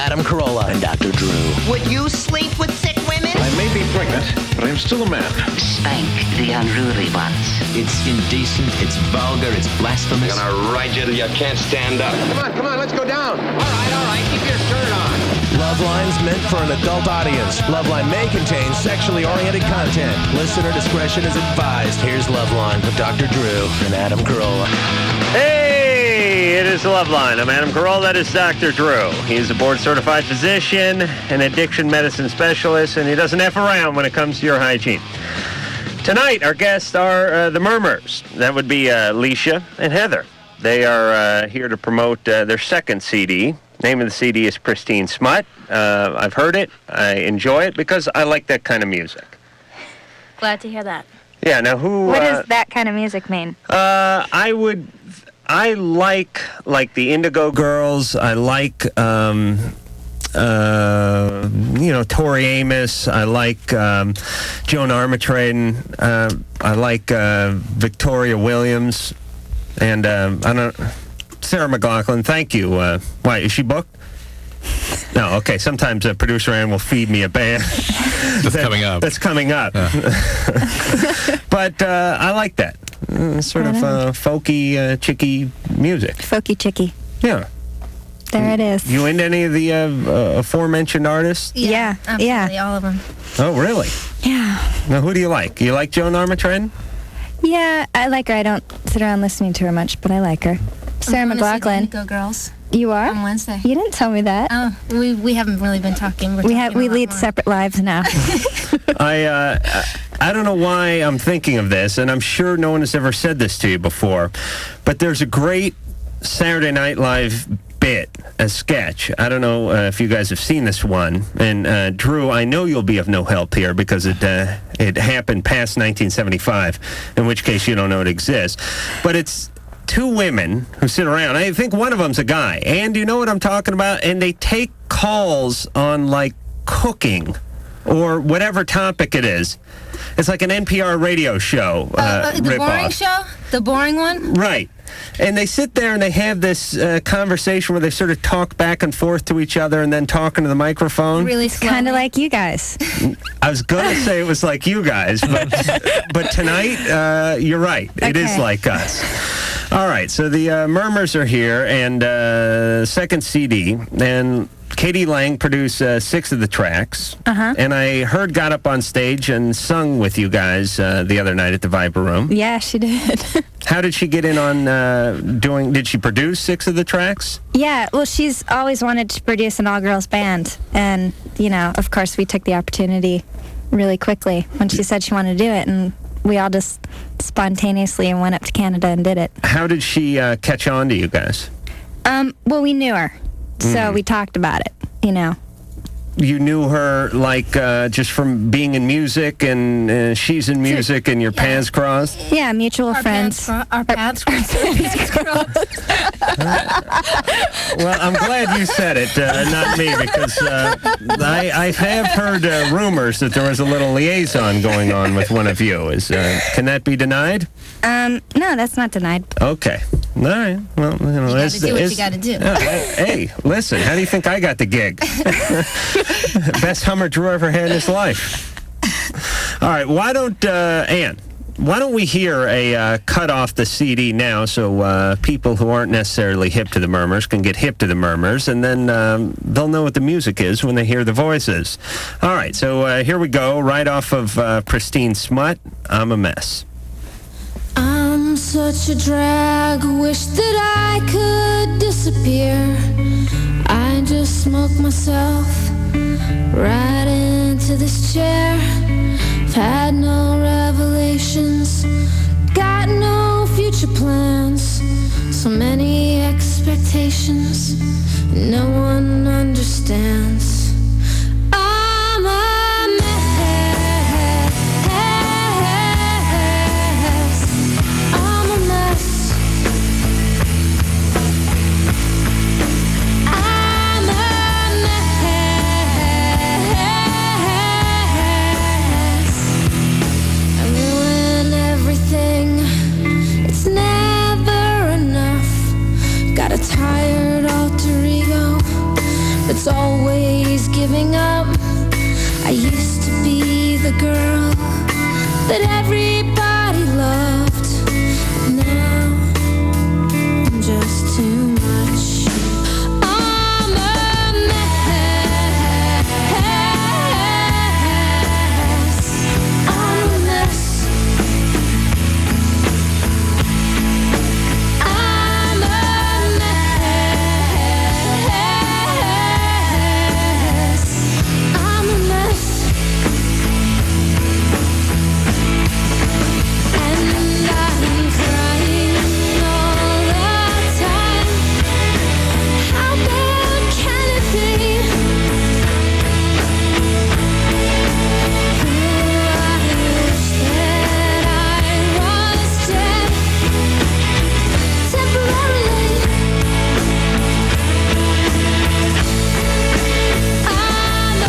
Adam Corolla and Dr. Drew. Would you sleep with sick women? I may be pregnant, but I'm still a man. Spank the unruly ones. It's indecent, it's vulgar, it's blasphemous. I'm gonna ride you till you can't stand up. Come on, let's go down. All right, keep your shirt on. LoveLine's meant for an adult audience. LoveLine may contain sexually oriented content. Listener discretion is advised. Here's LoveLine with Dr. Drew and Adam Corolla. Hey, it is LoveLine. I'm Adam Corolla. That is Dr. Drew. He's a board-certified physician, an addiction medicine specialist, and he doesn't F around when it comes to your hygiene. Tonight, our guests are the Murmurs. That would be Alicia and Heather. They are here to promote their second CD. Name of the CD is Pristine Smut. I've heard it. I enjoy it because I like that kind of music. Glad to hear that. Yeah, now who... What does that kind of music mean? I like the Indigo Girls. I like, Tori Amos. I like Joan Armatrading. I like Victoria Williams. And Sarah McLachlan. Thank you. Why, is she booked? No, okay. Sometimes producer Ann will feed me a band. That's coming up. That's coming up. Yeah. But I like that. Sort of folky, chicky music. Folky chicky. Yeah. There it is. You into any of the aforementioned artists? Yeah, absolutely, all of them. Oh, really? Yeah. Now, who do you like? You like Joan Armatrading? Yeah, I like her. I don't sit around listening to her much, but I like her. Sarah McLachlan. Go Girls. You are? On Wednesday. You didn't tell me that. Oh, we haven't really been talking. We lead separate lives now. I don't know why I'm thinking of this, and I'm sure no one has ever said this to you before, but there's a great Saturday Night Live bit, a sketch. I don't know if you guys have seen this one. And Drew, I know you'll be of no help here because it happened past 1975, in which case you don't know it exists. But it's two women who sit around. I think one of them's a guy. And do you know what I'm talking about? And they take calls on, like, cooking or whatever topic it is. It's like an NPR radio show. The boring show? The boring one? Right. And they sit there and they have this conversation where they sort of talk back and forth to each other and then talk into the microphone. Really slowly. Kind of like you guys. I was going to say it was like you guys, but tonight, you're right. Okay. It is like us. All right, so the Murmurs are here, and second CD, and Katie Lang produced 6 of the tracks, and I heard got up on stage and sung with you guys the other night at the Viper Room. Yeah, she did. How did she get in on did she produce 6 of the tracks? Yeah, well, she's always wanted to produce an all-girls band, and, of course, we took the opportunity really quickly when she said she wanted to do it, and we all just spontaneously went up to Canada and did it. How did she catch on to you guys? Well, we knew her, so we talked about it, You knew her, like, just from being in music, and she's in music, and your paths crossed? Yeah, mutual friends. Our paths crossed. Well, I'm glad you said it, not me, because I have heard rumors that there was a little liaison going on with one of you. Can that be denied? No, that's not denied. Okay. All right. Well, you gotta do what you gotta do. Hey, listen, how do you think I got the gig? Best Hummer Drew ever had in his life. All right, why don't, Ann, why don't we hear a cut off the CD now so people who aren't necessarily hip to the Murmurs can get hip to the Murmurs, and then they'll know what the music is when they hear the voices. All right, so here we go, right off of Pristine Smut, I'm a Mess. I'm such a drag, wish that I could disappear. I just smoke myself right into this chair. I've had no revelations, got no future plans. So many expectations, no one understands. I'm a mess. I'm a mess. I'm a mess. I ruin everything. It's never enough. Got a tired alter ego that's always giving up. I used to be the girl that everybody loved. Now I'm just too much. I'm a mess. I'm a mess. I'm a mess. I'm a mess. And I'm crying all the time. How bad can it be? I wish that I was dead temporarily. I'm a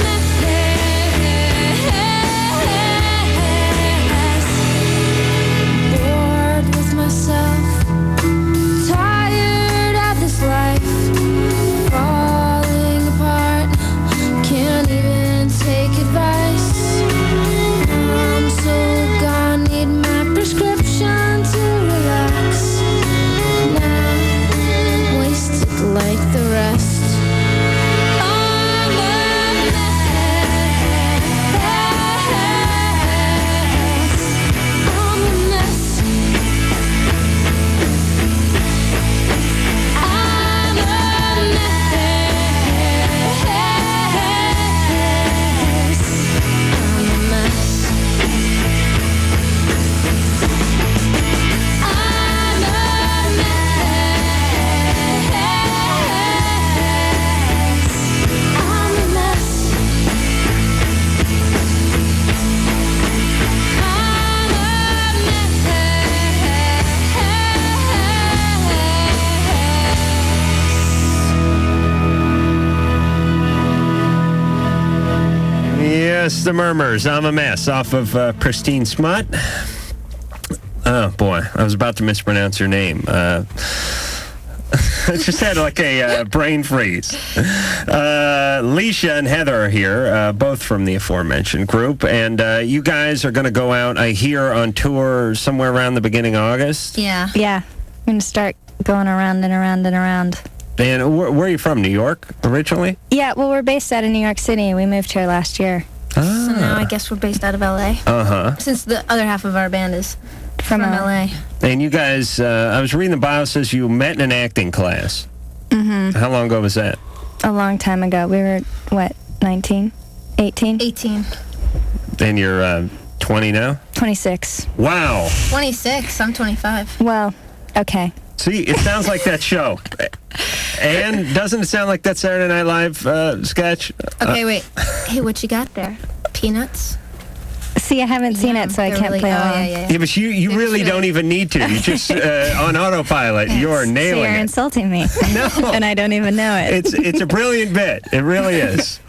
mess. Bored with myself, tired of this life, falling apart, can't even take advice. I'm so gone, need my prescription to relax. Now, wasted like the rest. I'm a mess. I'm a mess. I'm a mess. I'm a mess. Yes, the Murmurs. I'm a mess off of Pristine Smut. Oh, boy. I was about to mispronounce her name. I just had like a brain freeze. Leisha and Heather are here, both from the aforementioned group. And you guys are going to go out, I hear, on tour somewhere around the beginning of August. Yeah. Yeah. I'm going to start going around and around and around. And where are you from? New York originally? Yeah, well, we're based out of New York City. We moved here last year. So now I guess we're based out of LA. Uh-huh. Since the other half of our band is from LA. And you guys, I was reading the bio, says you met in an acting class. Mm-hmm. How long ago was that? A long time ago. We were, what, 19? 18? 18. And you're 20 now? 26. Wow. 26. I'm 25. Well, okay. See, it sounds like that show. And doesn't it sound like that Saturday Night Live sketch? Okay, wait. Hey, what you got there? Peanuts? See, I haven't seen it, so I can't play along. Yeah, but you really don't even need to. You just, on autopilot, you're So nailing you're it. insulting me. No. And I don't even know it. It's a brilliant bit. It really is.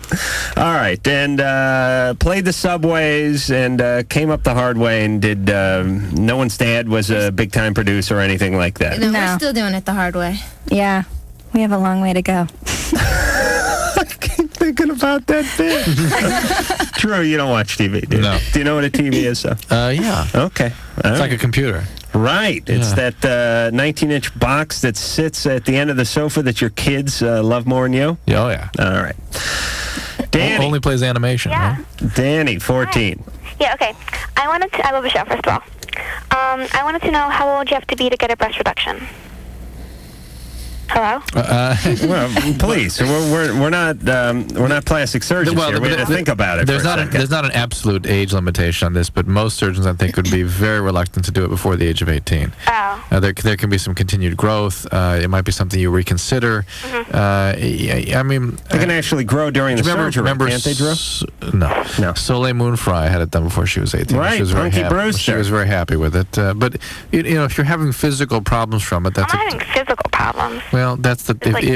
All right, and played the subways and came up the hard way and did. No One's Dad was a big time producer or anything like that. No, we're still doing it the hard way. Yeah, we have a long way to go. I keep thinking about that bit. Drew, you don't watch TV, do you? No. Do you know what a TV is? Yeah. Okay. It's like a computer. Right. It's that 19-inch box that sits at the end of the sofa that your kids love more than you? Yeah, oh, yeah. All right. Danny. Only plays animation, Yeah. right? Danny, 14. Yeah, okay. I love the show, first of all. I wanted to know how old you have to be to get a breast reduction. Hello? Well, please. We're not plastic surgeons here. We had to think about it. There's not an absolute age limitation on this, but most surgeons, I think, would be very reluctant to do it before the age of 18. Oh. There can be some continued growth. It might be something you reconsider. I mean, they can actually grow during the surgery. Can't they, Drew? No. Soleil Moonfry had it done before she was 18. Right, She was very Punky happy. Brewster. She was very happy with it. But you know, if you're having physical problems from it, that's I'm having physical problems. well, that's the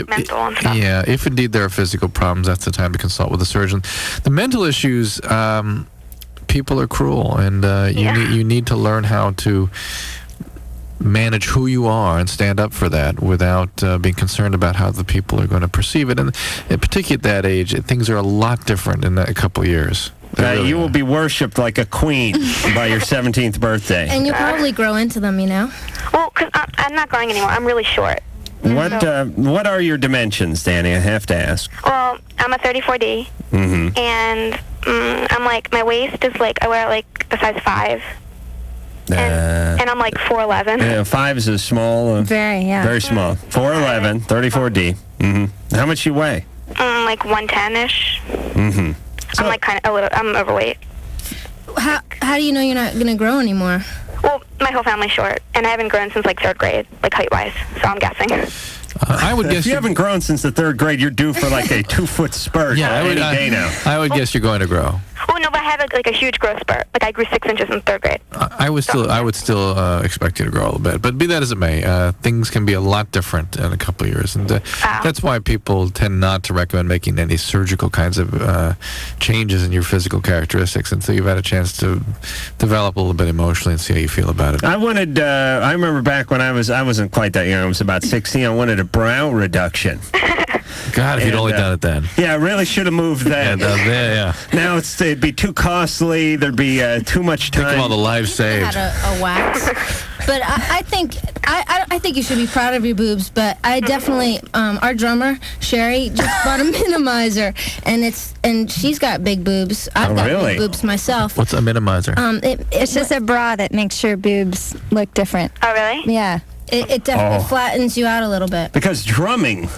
mental and stuff. Yeah, if indeed there are physical problems, that's the time to consult with a surgeon. The mental issues, people are cruel, and you need to learn how to manage who you are and stand up for that without being concerned about how the people are going to perceive it. And particularly at that age, things are a lot different in a couple of years. Really you will be worshipped like a queen by your 17th birthday. And you'll probably grow into them, you know? Well, because I'm not growing anymore. I'm really short. What are your dimensions, Danny? I have to ask. Well, I'm a 34D, and I'm like, my waist is like, I wear like a size 5. And I'm like 4'11". Yeah, 5 is a small. Very small. 4'11", 34D. How much you weigh? Like 110-ish. So, I'm like I'm overweight. How do you know you're not going to grow anymore? Well, my whole family's short, and I haven't grown since like 3rd grade, like height-wise, so I'm guessing. I would guess if you haven't grown since the 3rd grade, you're due for like a 2-foot spurt any day now. I would guess you're going to grow. Oh no, but I have like a huge growth spurt. Like I grew 6 inches in 3rd grade. I would still expect you to grow a little bit, but be that as it may, things can be a lot different in a couple of years, and that's why people tend not to recommend making any surgical kinds of changes in your physical characteristics until you've had a chance to develop a little bit emotionally and see how you feel about it. I wanted. I remember back when I wasn't quite that young. I was about 16. I wanted a brow reduction. God, if you'd only done it then. Yeah, I really should have moved then. Now it'd be too costly. There'd be too much time. Think of all the lives saved. Had a wax. But I think you should be proud of your boobs. But I definitely, our drummer Sherry just bought a minimizer, and she's got big boobs. I've got big boobs myself. What's a minimizer? It's just a bra that makes your boobs look different. Oh really? Yeah. It definitely flattens you out a little bit. Because drumming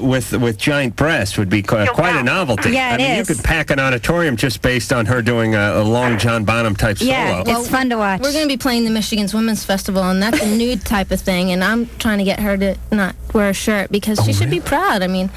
with giant breasts would be quite a novelty. Yeah, I mean, you could pack an auditorium just based on her doing a long John Bonham type solo. Yeah, it's fun to watch. We're going to be playing the Michigan's Women's Festival, and that's a nude type of thing, and I'm trying to get her to not wear a shirt because she should be proud. I mean...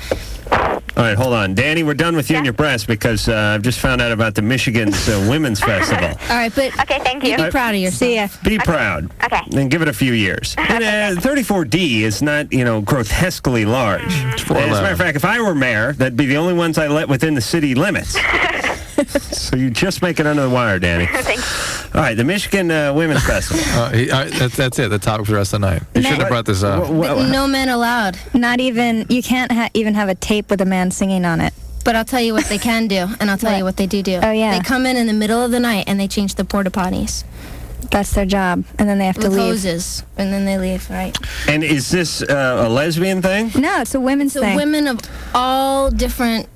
All right, hold on. Danny, we're done with you and your breasts because I've just found out about the Michigan's Women's Festival. All right, but okay, thank you. Be proud of yourself. See ya. Be proud. Okay. And give it a few years. And 34D is not, grotesquely large. As a matter of fact, if I were mayor, that'd be the only ones I let within the city limits. So you just make it under the wire, Danny. Thanks. All right, the Michigan Women's Festival. That's it. The topic for the rest of the night. You should have brought this up. No men allowed. Not even, you can't even have a tape with a man singing on it. But I'll tell you what they can do, and I'll tell you what they do. Oh, yeah. They come in the middle of the night, and they change the porta potties. That's their job, and then they have to With leave. hoses, and then they leave, right? And is this a lesbian thing? No, it's a women's thing. So women of all different...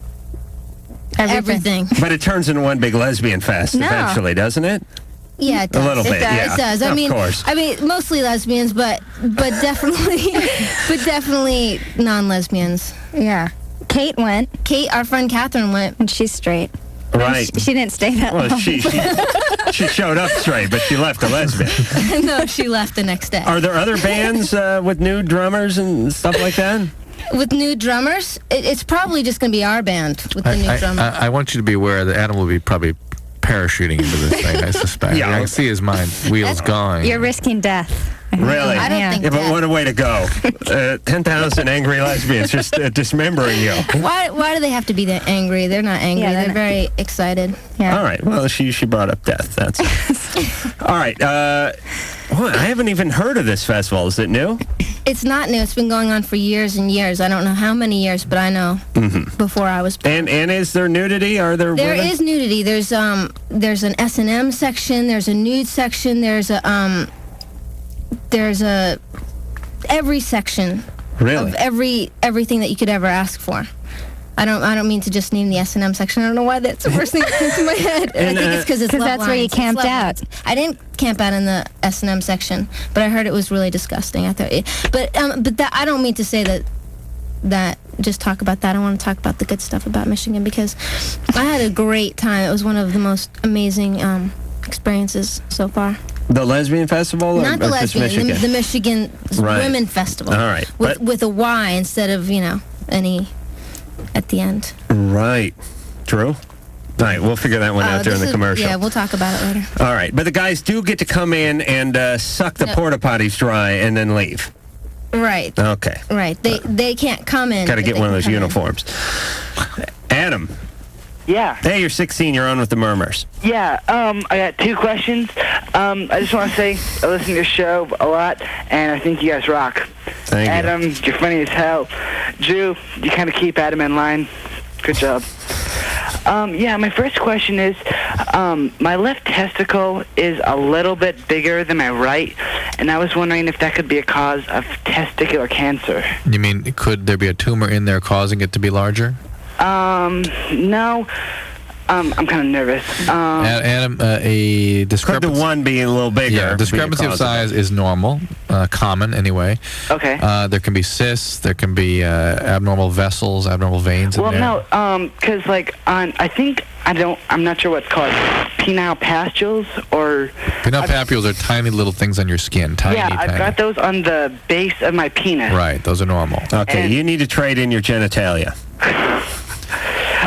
Everything. But it turns into one big lesbian fest eventually, doesn't it? Yeah, it does. A little bit, yeah. It does. Of course. I mean, mostly lesbians, but definitely non-lesbians. Yeah. Kate went. Our friend Catherine went. And she's straight. Right. She didn't stay that long. She showed up straight, but she left a lesbian. No, she left the next day. Are there other bands with new drummers and stuff like that? With new drummers? It's probably just going to be our band with the new drummer. I want you to be aware that Adam will be probably parachuting into this thing, I suspect. Yeah. I can see his mind wheels going. You're risking death. Really? I don't think but that. what a way to go. 10,000 angry lesbians just dismembering you. Why do they have to be that angry? They're not angry. Yeah, they're very excited. Yeah. All right. Well, she brought up death. That's it. All right. I haven't even heard of this festival. Is it new? It's not new. It's been going on for years and years. I don't know how many years, but I know before I was born. And is there nudity? Are there There women? is nudity. There's an S&M section. There's a nude section. There's a every section Really? of everything that you could ever ask for. I don't mean to just name the S&M section. I don't know why that's the first thing that came to my head. And, I think it's because it's that's where you Love camped Lines. out. I didn't camp out in the S&M section, but I heard it was really disgusting. I thought, but that, I don't mean to say that just talk about that. I want to talk about the good stuff about Michigan because I had a great time. It was one of the most amazing experiences so far. The lesbian festival? Not the lesbian, Michigan? the Michigan Women Festival. All right. With a Y instead of, any at the end. Right. True? All right, we'll figure that one out during the commercial. Yeah, we'll talk about it later. All right, but the guys do get to come in and suck the porta potties dry and then leave. Right. Okay. Right. They can't come in. Got to get one of those uniforms. Adam, Yeah. Hey, you're 16. You're on with the Murmurs. Yeah, I got 2 questions. I just want to say I listen to your show a lot, and I think you guys rock. Thank you. Adam, you're funny as hell. Drew, you kind of keep Adam in line. Good job. Yeah, my first question is, my left testicle is a little bit bigger than my right, and I was wondering if that could be a cause of testicular cancer. You mean, could there be a tumor in there causing it to be larger? No. I'm kind of nervous. Adam, a discrepancy. Could the one be a little bigger? Yeah, discrepancy of size is normal, common anyway. Okay. There can be cysts, there can be abnormal vessels, abnormal veins in there. Well, no, because like I'm not sure what it's called, penile papules or. Penile papules are tiny little things on your skin, tiny. Yeah, I've got those on the base of my penis. Right, those are normal. Okay, And- you need to trade in your genitalia.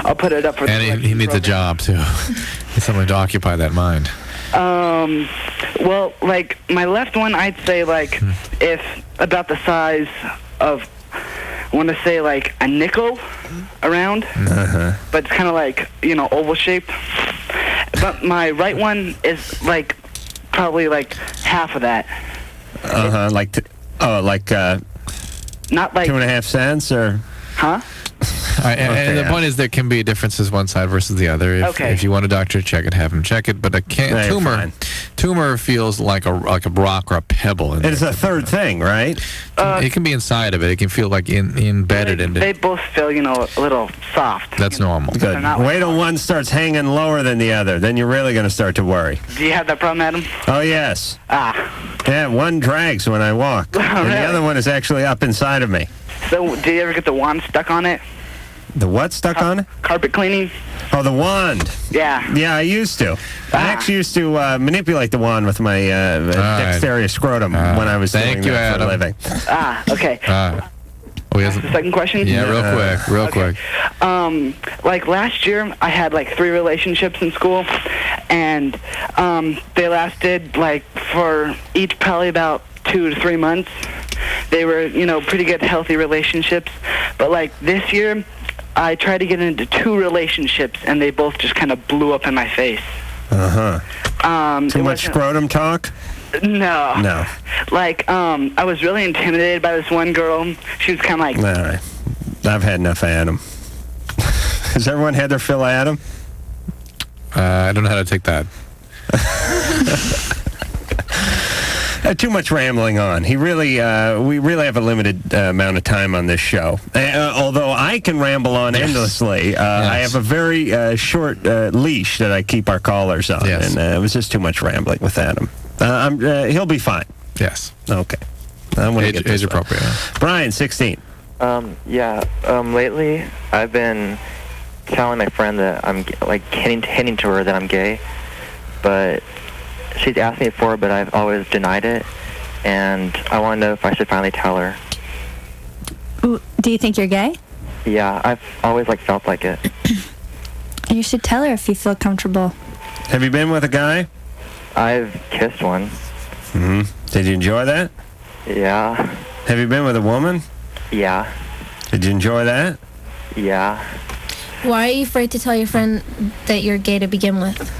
I'll put it up for. And he needs a job too. Needs something to occupy that mind. Well, like my left one, I'd say like if about the size of, I want to say like a nickel around, but it's kind of like oval shaped. But my right one is like probably like half of that. Like Not like 2.5 cents or. Huh? And the point is, there can be differences one side versus the other. If you want a doctor to check it, have him check it. But a tumor feels like a rock or a pebble. It's a third thing, right? It can be inside of it. It can feel like embedded in it. They both feel a little soft. That's normal. Good. Wait till one starts hanging lower than the other. Then you're really going to start to worry. Do you have that problem, Adam? Oh, yes. Ah. Yeah, one drags when I walk. And Really? the other one is actually up inside of me. So, do you ever get the wand stuck on it? The what stuck on it? Carpet cleaning. Oh, the wand. Yeah. Yeah, I used to. I actually used to manipulate the wand with my dexterous scrotum when I was doing that for a living. Okay. The second question? Yeah, real quick. Like last year, I had like 3 relationships in school, and they lasted like for each probably about 2 to 3 months. They were, pretty good, healthy relationships. But like this year, I tried to get into 2 relationships, and they both just kind of blew up in my face. Too much scrotum talk? No. No. Like, I was really intimidated by this one girl. She was kind of like... All right. I've had enough of Adam. Has everyone had their fill of Adam? I don't know how to take that. Too much rambling on. We really have a limited amount of time on this show. Although I can ramble on endlessly, I have a very short leash that I keep our callers on, and it was just too much rambling with Adam. He'll be fine. Yes. Okay. Age appropriate. Brian, 16. Lately I've been telling my friend that I'm like hinting to her that I'm gay, but she's asked me before, but I've always denied it, and I want to know if I should finally tell her. Do you think you're gay? Yeah, I've always felt like it. You should tell her if you feel comfortable. Have you been with a guy? I've kissed one. Did you enjoy that? Yeah. Have you been with a woman? Yeah. Did you enjoy that? Yeah. Why are you afraid to tell your friend that you're gay to begin with?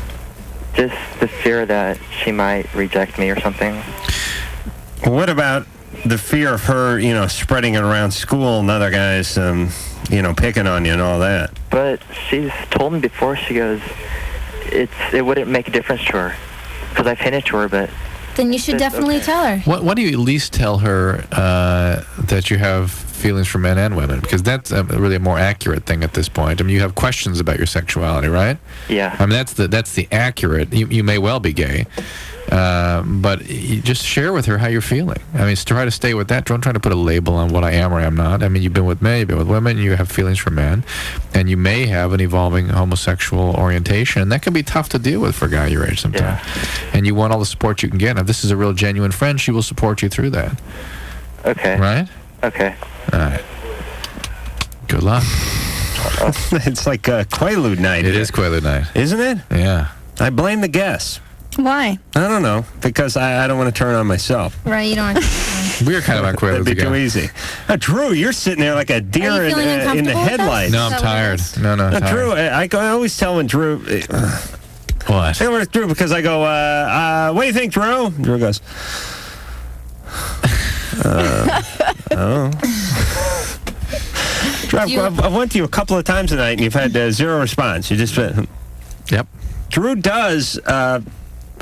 Just the fear that she might reject me or something. What about the fear of her, spreading it around school and other guys, picking on you and all that? But she's told me before, she goes, it wouldn't make a difference to her. Because I've hinted to her, but... Then you should definitely tell her. Why do you at least tell her that you have feelings for men and women? Because that's really a more accurate thing at this point. I mean, you have questions about your sexuality, right? Yeah. I mean, that's the accurate. You may well be gay, but you just share with her how you're feeling. I mean, try to stay with that. Don't try to put a label on what I am or am not. I mean, you've been with men, you've been with women, you have feelings for men, and you may have an evolving homosexual orientation, and that can be tough to deal with for a guy your age sometimes. Yeah. And you want all the support you can get. Now, if this is a real genuine friend, she will support you through that. Okay. Right? Okay. All right. Good luck. It's like a Quaalude night. It is Quaalude night. Isn't it? Yeah. I blame the guests. Why? I don't know. Because I don't want to turn on myself. Right, you don't want to. We're kind of on Quaaludes That'd be again. too easy. Drew, you're sitting there like a deer Are you feeling in the uncomfortable with us? headlights. No, I'm tired. No, I'm tired. Drew, I always tell when Drew... What? I go with Drew because I go, what do you think, Drew? Drew goes, oh. Drew, I went to you a couple of times tonight and you've had zero response. You just... Yep. Drew does a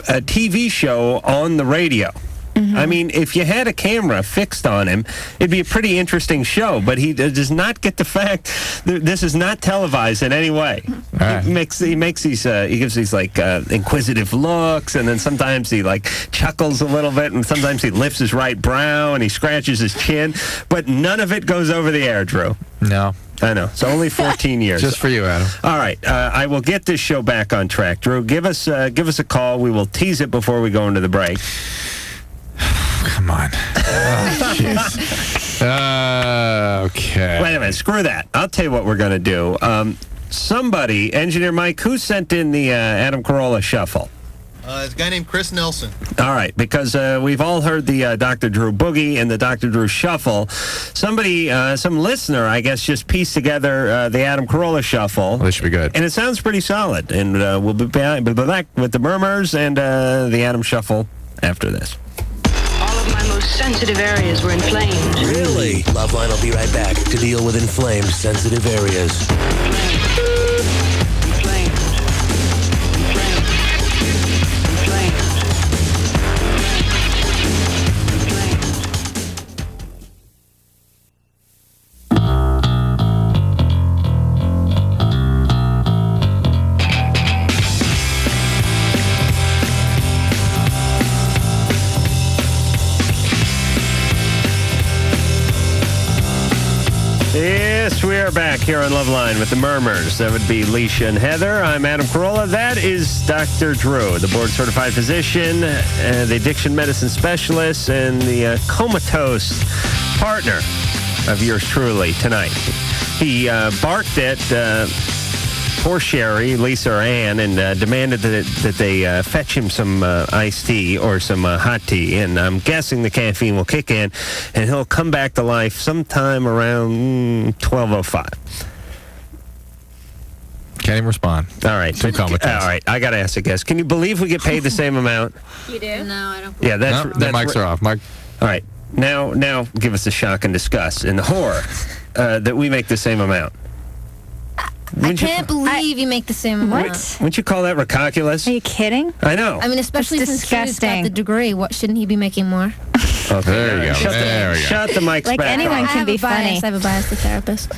TV show on the radio. I mean, if you had a camera fixed on him, it'd be a pretty interesting show. But he does not get the fact that this is not televised in any way. Right. He makes these he gives these like inquisitive looks, and then sometimes he like chuckles a little bit, and sometimes he lifts his right brow and he scratches his chin. But none of it goes over the air, Drew. No. I know. It's only 14 years. Just for you, Adam. All right. I will get this show back on track. Drew, give us a call. We will tease it before we go into the break. Come on. Oh, jeez. Okay. Wait a minute. Screw that. I'll tell you what we're going to do. Somebody, Engineer Mike, who sent in the Adam Corolla shuffle? It's a guy named Chris Nelson. All right, because we've all heard the Dr. Drew Boogie and the Dr. Drew Shuffle. Somebody, some listener, I guess, just pieced together the Adam Corolla Shuffle. This should be good. And it sounds pretty solid. And we'll be back with the Murmurs and the Adam Shuffle after this. All of my most sensitive areas were inflamed. Really? LoveLine will be right back to deal with inflamed, sensitive areas. Yes, we are back here on LoveLine with the Murmurs. That would be Leisha and Heather. I'm Adam Corolla. That is Dr. Drew, the board-certified physician, the addiction medicine specialist, and the comatose partner of yours truly tonight. He barked at poor Sherry, Lisa, or Ann, and demanded that they fetch him some iced tea or some hot tea. And I'm guessing the caffeine will kick in, and he'll come back to life sometime around 12:05. Can't even respond. All right. Too comatose. All right. I got to ask a guess. Can you believe we get paid the same amount? You do? No, I don't. Yeah, that's... No, the mics are off. Mike. All right. Now give us the shock and disgust and the horror that we make the same amount. I can't believe you make the same amount. What? Wouldn't you call that ridiculous? Are you kidding? I know. I mean, especially That's since Drew's got disgusting. the degree. What shouldn't he be making more? Okay, there you go. There we go. Shut the mics Like back anyone off. can be funny. I have a bias to therapist.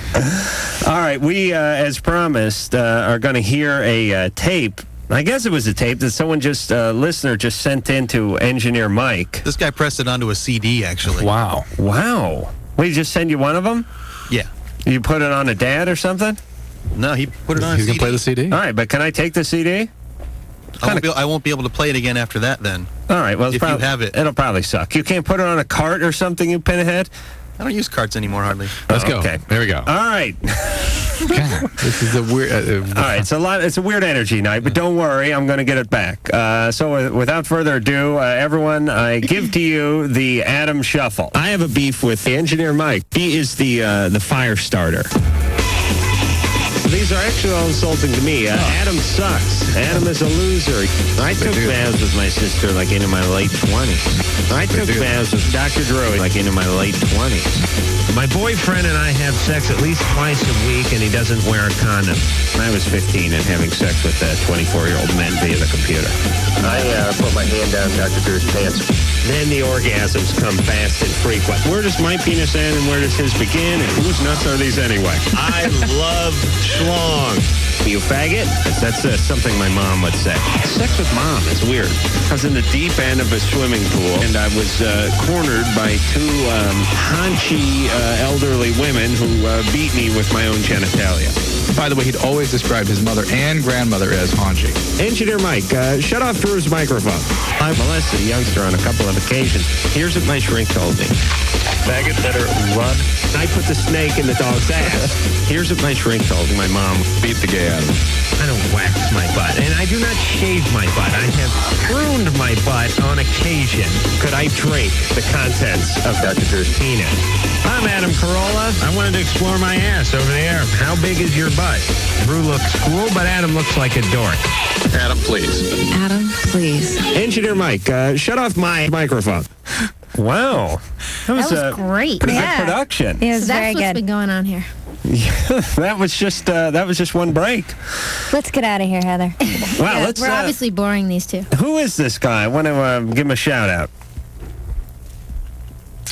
All right, we, as promised, are going to hear a tape. I guess it was a tape that someone listener just sent in to Engineer Mike. This guy pressed it onto a CD, actually. Wow. Wow. Wait, he just send you one of them? Yeah. You put it on a DAD or something? No, he put it on He's a going CD. to play the CD? All right, but can I take the CD? I won't be able to play it again after that, then. All right, well, If you have it. It'll probably suck. You can't put it on a cart or something, you pinhead? I don't use carts anymore, hardly. Let's go. Okay. There we go. All right. God, this is a weird... All right, it's a weird energy night, but don't worry, I'm going to get it back. So without further ado, everyone, I give to you the Adam Shuffle. I have a beef with the Engineer Mike. He is the fire starter. These are actually all insulting to me. Adam sucks. Adam is a loser. I took baths with my sister like into my late 20s. I took baths with Dr. Drew like into my late 20s. My boyfriend and I have sex at least twice a week, and he doesn't wear a condom. I was 15 and having sex with 24-year-old men via the computer. I put my hand down Dr. Drew's pants. Then the orgasms come fast and frequent. Where does my penis end and where does his begin? And whose nuts are these anyway? I love schlong. You faggot? That's something my mom would say. Sex with mom is weird. I was in the deep end of a swimming pool, and I was cornered by two haunchy elderly women who beat me with my own genitalia. By the way, he'd always described his mother and grandmother as haunchy. Engineer Mike, shut off Drew's microphone. I molested a youngster on a couple of occasions. Here's what my shrink told me. faggot better run. I put the snake in the dog's ass. Here's what my shrink told my mom. Beat the gay out of it. I don't wax my butt, and I do not shave my butt. I have pruned my butt on occasion. Could I drape the contents of Dr. Drew's penis? I'm Adam Corolla. I wanted to explore my ass over there. How big is your butt? Drew looks cool, but Adam looks like a dork. Adam, please. Adam, please. Engineer Mike, shut off my microphone. Wow. That was great. Pretty good production. It was So that's very what's good. been going on here. that was just one break. Let's get out of here, Heather. Wow, let's. We're obviously boring these two. Who is this guy? I want to give him a shout out.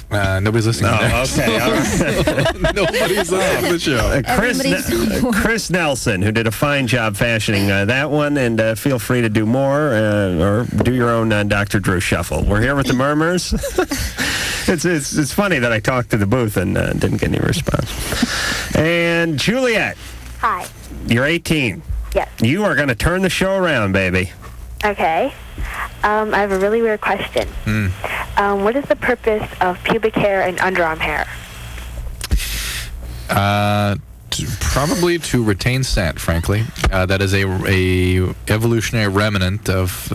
Nobody's listening. Oh, okay. All right. Nobody's listening to the show. Chris Nelson, who did a fine job fashioning that one, and feel free to do more or do your own Dr. Drew shuffle. We're here with the Murmurs. It's funny that I talked to the booth and didn't get any response. And Juliet. Hi. You're 18. Yes. You are going to turn the show around, baby. Okay. I have a really weird question. What is the purpose of pubic hair and underarm hair? Probably to retain scent, frankly. That is a evolutionary remnant of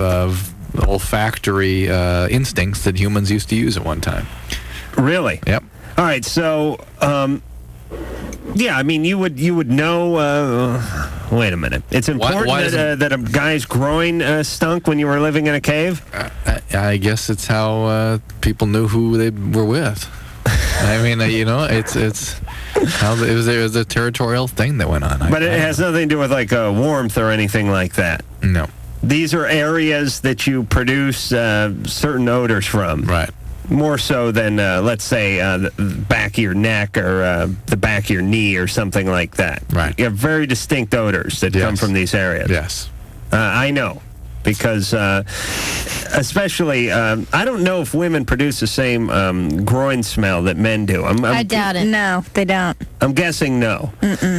olfactory instincts that humans used to use at one time. Really? Yep. All right, so yeah, I mean, you would know. Wait a minute. It's important that a guy's groin stunk when you were living in a cave. I guess it's how people knew who they were with. I mean, it's how it was a territorial thing that went on. But it has nothing to do with like warmth or anything like that. No. These are areas that you produce certain odors from. Right. More so than, let's say, the back of your neck or the back of your knee or something like that. Right. You have very distinct odors that come from these areas. Yes. I know. Because, especially, I don't know if women produce the same groin smell that men do. I doubt it. No, they don't. I'm guessing no.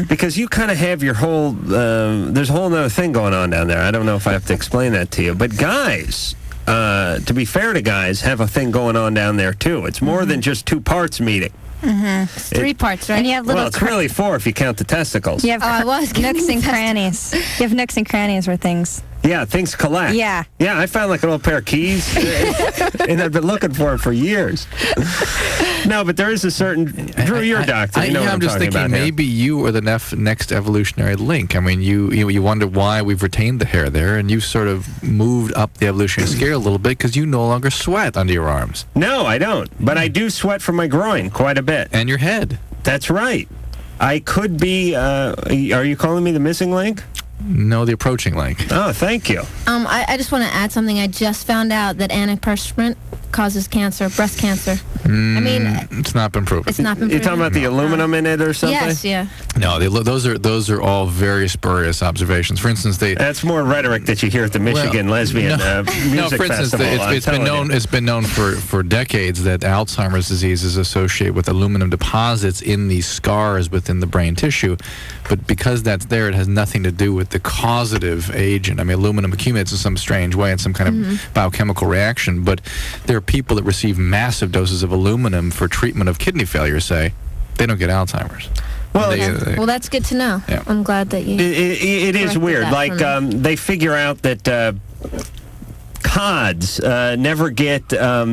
Because you kind of have your whole, there's a whole other thing going on down there. I don't know if I have to explain that to you. But guys, to be fair to guys, have a thing going on down there, too. It's more than just two parts meeting. It's 3 parts, right? And you have little Well, it's really 4 if you count the testicles. You have nooks and crannies. You have nooks and crannies where things. Yeah, things collect. Yeah. Yeah, I found like an old pair of keys, and I've been looking for it for years. No, but there is a certain... Drew, you're a doctor. You know what I'm just talking thinking about here. maybe you are the next evolutionary link. I mean, you wonder why we've retained the hair there, and you sort of moved up the evolutionary scale a little bit because you no longer sweat under your arms. No, I don't. But I do sweat from my groin quite a bit. And your head. That's right. I could be... are you calling me the missing link? No, the approaching link. Oh, thank you. I just want to add something. I just found out that antiperspirant causes cancer, breast cancer. I mean, it's not been proven. It's not been You're proven. talking about the aluminum in it or something? Yes, yeah. No, those are all very spurious observations. For instance, that's more rhetoric that you hear at the Michigan Lesbian music for instance, festival. it's been known for decades that Alzheimer's disease is associated with aluminum deposits in these scars within the brain tissue, but because that's there, it has nothing to do with the causative agent. I mean, aluminum accumulates in some strange way in some kind of biochemical reaction, but there are people that receive massive doses of aluminum for treatment of kidney failure, say, they don't get Alzheimer's. Well, Well, that's good to know. Yeah. I'm glad that you. It is corrected weird. that Like for me. they figure out that cods never get heart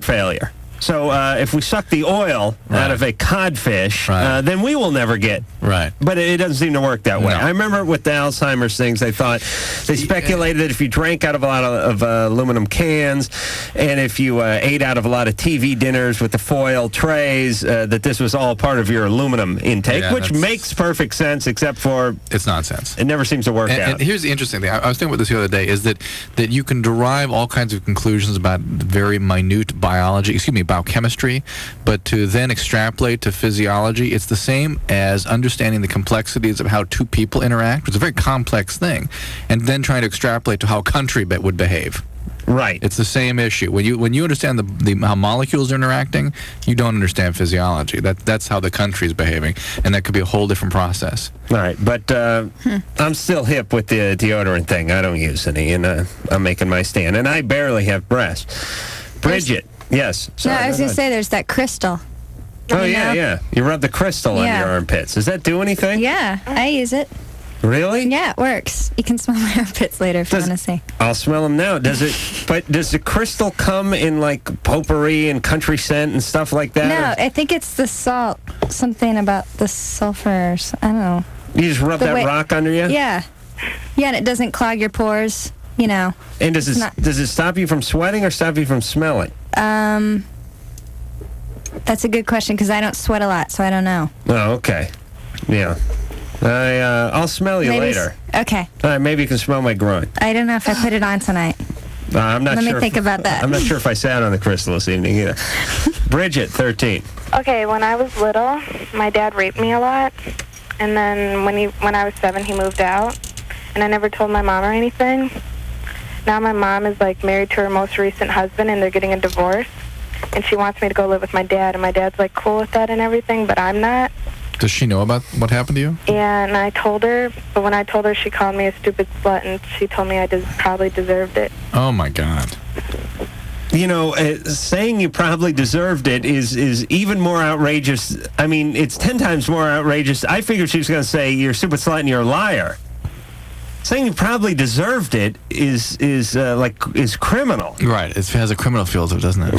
failure. So if we suck the oil out of a codfish, then we will never get. Right. But it doesn't seem to work that way. I remember with the Alzheimer's things, they speculated that if you drank out of a lot of aluminum cans, and if you ate out of a lot of TV dinners with the foil trays, that this was all part of your aluminum intake, which makes perfect sense, except for it's nonsense. It never seems to work out. And here's the interesting thing. I was thinking about this the other day, is that you can derive all kinds of conclusions about very minute biochemistry, but to then extrapolate to physiology, it's the same as understanding the complexities of how two people interact. It's a very complex thing, and then trying to extrapolate to how a country would behave. Right. It's the same issue. When you understand how molecules are interacting, you don't understand physiology. That's how the country is behaving, and that could be a whole different process. All right, but I'm still hip with the deodorant thing. I don't use any, and I'm making my stand. And I barely have breasts. Bridget. Yes. No, Sorry, I was go going to ahead. say there's that crystal. Oh, You yeah, know? yeah. You rub the crystal on Yeah. your armpits. Does that do anything? Yeah, I use it. Really? Yeah, it works. You can smell my armpits later if you want to see. I'll smell them now. Does it? But does the crystal come in like potpourri and country scent and stuff like that? No, I think it's the salt. Something about the sulfur. I don't know. You just rub The that way- rock under you? Yeah. Yeah, and it doesn't clog your pores, you know. And does It's it not- does it stop you from sweating or stop you from smelling? That's a good question because I don't sweat a lot, so I don't know. Oh, okay. Yeah. I'll smell you Maybe later. Okay. All right, maybe you can smell my groin. I don't know if I put it on tonight. I'm not Let me sure. think about that. I'm not sure if I sat on the crystal this evening either. Bridget, 13. Okay, when I was little, my dad raped me a lot, and then when I was 7, he moved out, and I never told my mom or anything. Now my mom is like married to her most recent husband, and they're getting a divorce, and she wants me to go live with my dad, and my dad's like cool with that and everything, but I'm not. Does she know about what happened to you? Yeah, and I told her, but when I told her, she called me a stupid slut, and she told me I probably deserved it. Oh my God. You know, saying you probably deserved it is even more outrageous. I mean, it's 10 times more outrageous. I figured she was going to say you're a stupid slut and you're a liar. Saying you probably deserved it is criminal. Right. It has a criminal feel to it, doesn't it?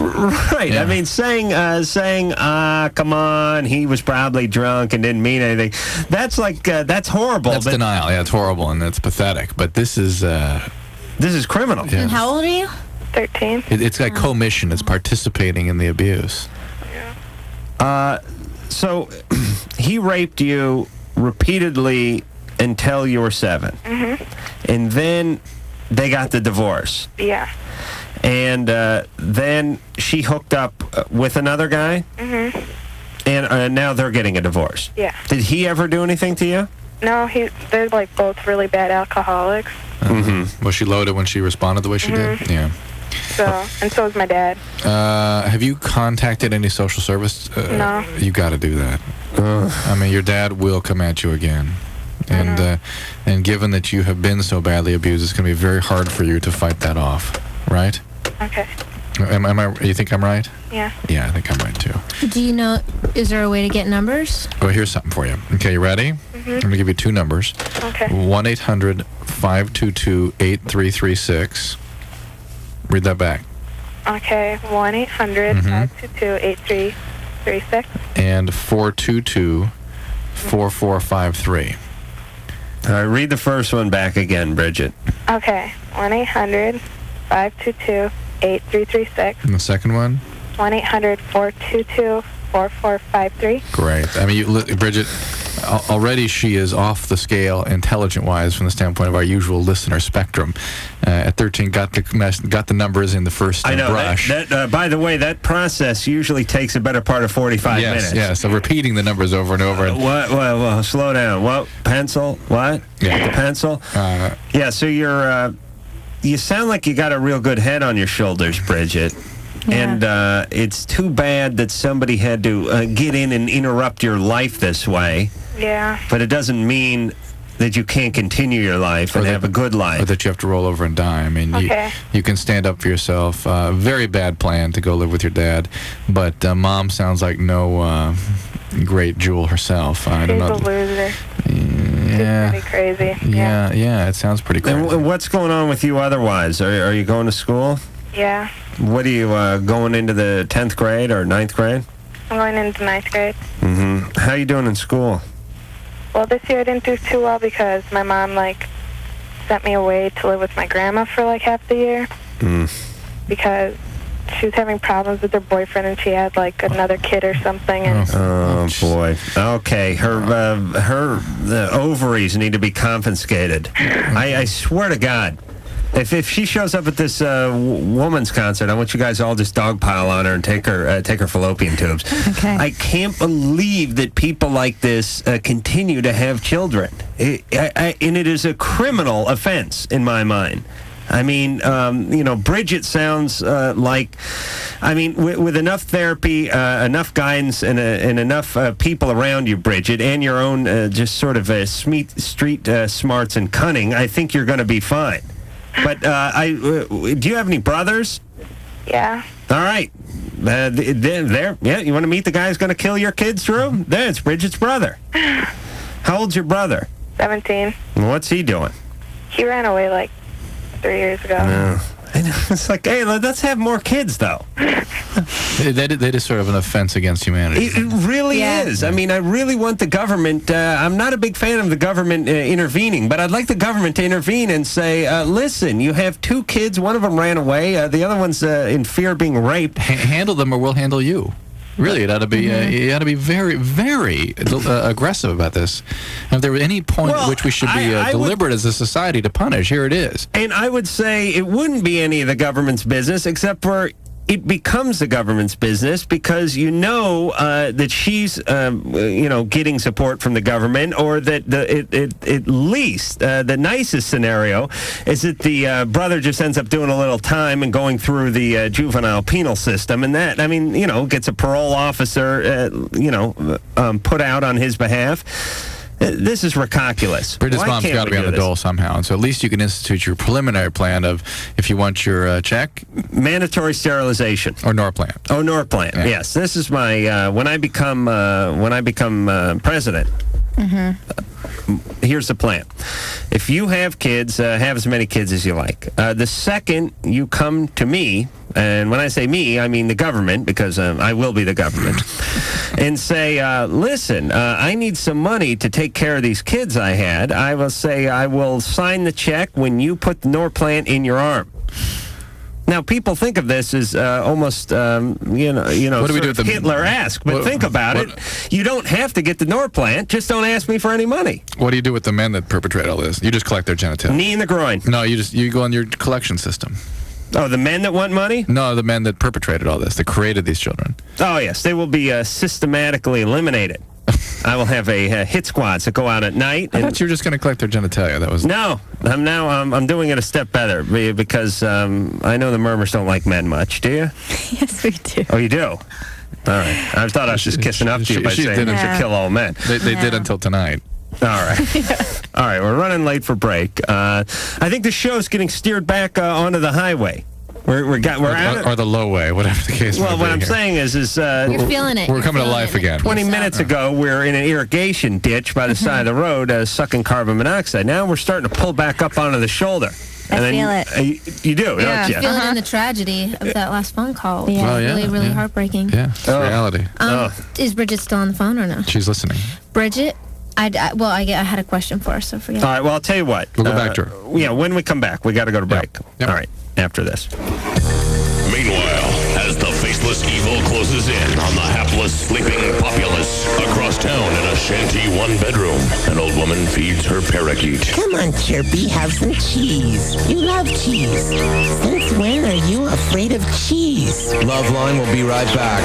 Right. Yeah. I mean, saying come on, he was probably drunk and didn't mean anything. That's that's horrible. That's denial. Yeah, it's horrible and it's pathetic. But this is criminal. Yeah. And how old are you? 13. It's like commission. It's participating in the abuse. So he raped you repeatedly until you were 7. Mm-hmm. And then they got the divorce. Yeah. And then she hooked up with another guy. Mm-hmm. And now they're getting a divorce. Yeah. Did he ever do anything to you? No, they're like both really bad alcoholics. Mm-hmm. Was she loaded when she responded the way she did? Yeah. And so is my dad. Have you contacted any social service? No. You got to do that. I mean, your dad will come at you again. And given that you have been so badly abused, it's going to be very hard for you to fight that off, right? Okay. You think I'm right? Yeah. Yeah, I think I'm right too. Do you know, is there a way to get numbers? Well, here's something for you. Okay, you ready? I'm going to give you 2 numbers. Okay. 1-800-522-8336. Read that back. Okay. 1-800-522-8336. And 422-4453. All right, read the first one back again, Bridget. Okay. 1-800-522-8336. And the second one? 1-800-422-4453. Great. I mean, Bridget, already she is off the scale intelligent-wise from the standpoint of our usual listener spectrum. At 13, got the numbers in the first I know. brush. That by the way, that process usually takes a better part of 45 minutes. Yes, so repeating the numbers over and over. What? Slow down. What? Pencil? What? Yeah. The pencil? Yeah, so you sound like you got a real good head on your shoulders, Bridget. Yeah. And it's too bad that somebody had to get in and interrupt your life this way. Yeah. But it doesn't mean that you can't continue your life and have a good life. Or that you have to roll over and die. I mean, Okay. you can stand up for yourself. Very bad plan to go live with your dad. But Mom sounds like no great jewel herself. I don't She's know. a loser. Yeah. She's pretty crazy. Yeah, it sounds pretty crazy. And what's going on with you otherwise? Are you going to school? Yeah. What are you going into the 10th grade or 9th grade? I'm going into 9th grade. Mm-hmm. How you doing in school? Well, this year I didn't do too well because my mom, sent me away to live with my grandma for, half the year. Because she was having problems with her boyfriend and she had, another kid or something. And Oh, boy. Okay. Her ovaries need to be confiscated. I swear to God. If she shows up at this woman's concert, I want you guys all just dogpile on her and take her fallopian tubes. Okay. I can't believe that people like this continue to have children. And it is a criminal offense in my mind. I mean, Bridget sounds with enough therapy, enough guidance, and enough people around you, Bridget, and your own just sort of street smarts and cunning, I think you're going to be fine. But do you have any brothers? yeah. All right. There. Yeah, you want to meet the guy who's going to kill your kids, Drew? That's Bridget's brother. How old's your brother? 17. And what's he doing? He ran away like 3 years ago. I know. It's like, hey, let's have more kids, though. That is sort of an offense against humanity. It really is. I mean, I really want the government. I'm not a big fan of the government intervening, but I'd like the government to intervene and say, listen, you have 2 kids. One of them ran away. The other one's in fear of being raped. Handle them or we'll handle you. Really, it ought to be. You ought to be very, very aggressive about this. And if there were any point at which we should be deliberate as a society to punish, here it is. And I would say it wouldn't be any of the government's business, except for it becomes the government's business because that she's, getting support from the government, or that at least the nicest scenario is that the brother just ends up doing a little time and going through the juvenile penal system, and that, gets a parole officer, put out on his behalf. This is ridiculous. Bridget's mom's got to be on the dole somehow, and so at least you can institute your preliminary plan of, if you want your check, mandatory sterilization or Norplant. Oh, Norplant. Yeah. Yes, this is my when I become president. Here's the plan. If you have kids, have as many kids as you like. The second you come to me, and when I say me, I mean the government, because I will be the government, and say, listen, I need some money to take care of these kids I had, I will say I will sign the check when you put the Norplant in your arm. Now, people think of this as almost, what do we do with Hitler-esque, but think about it. You don't have to get the Norplant. Just don't ask me for any money. What do you do with the men that perpetrate all this? You just collect their genitalia. Knee in the groin. No, you go on your collection system. Oh, the men that want money? No, the men that perpetrated all this, that created these children. Oh, yes. They will be systematically eliminated. I will have a hit squads that go out at night. I thought you were just going to collect their genitalia. That was no. I'm doing it a step better because I know the Murmurs don't like men much. Do you? Yes, we do. Oh, you do? All right. I thought I was just kissing up to you by saying you should kill all men. They did until tonight. All right. All right. We're running late for break. I think the show's getting steered back onto the highway. We're out or the low way, whatever the case. Well, what I'm saying is you're feeling it. We're coming to life again. 20 minutes ago, we're in an irrigation ditch by the side of the road, sucking carbon monoxide. Now we're starting to pull back up onto the shoulder. I feel it. You do, don't you? I feel it in the tragedy of that last phone call. Yeah, really heartbreaking. Yeah, it's reality. Is Bridget still on the phone or no? She's listening. Bridget, I had a question for her, so forget. All right, well, I'll tell you what. We'll go back to her. Yeah, when we come back, we got to go to break. Yep. All right, after this. Meanwhile, as the faceless evil closes in on the hapless, sleeping populace across town in a shanty one-bedroom, an old woman feeds her parakeet. Come on, Chirpy, have some cheese. You love cheese. Since when are you afraid of cheese? LoveLine will be right back.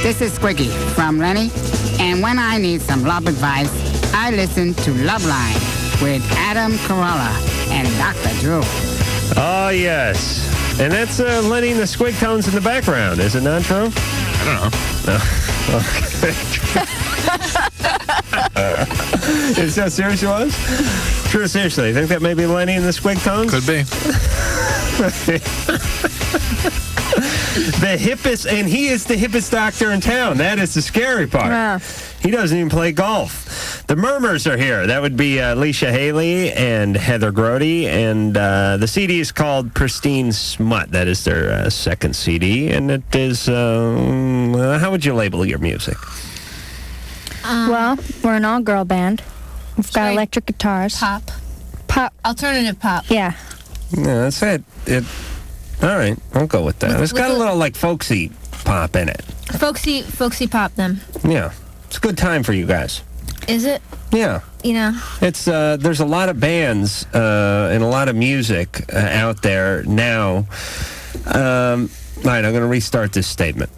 This is Squiggy from Lenny, and when I need some love advice, I listen to LoveLine with Adam Corolla and Dr. Drew. Oh, yes. And that's Lenny and the Squig tones in the background, is it not true? I don't know. No. Is that how serious it was? True, seriously. You think that may be Lenny and the Squig tones? Could be. The hippest, and he is the hippest doctor in town. That is the scary part. Wow. He doesn't even play golf. The Murmurs are here. That would be Alicia Haley and Heather Grody, and the CD is called Pristine Smut. That is their second CD, and it is, how would you label your music? Well, we're an all-girl band. We've got electric guitars. Pop. Alternative pop. Yeah. Yeah, that's it. All right, I'll go with that. It's got a little, folksy pop in it. Folksy pop, then. Yeah. It's a good time for you guys. Is it? Yeah. It's there's a lot of bands and a lot of music out there now. All right, I'm going to restart this statement.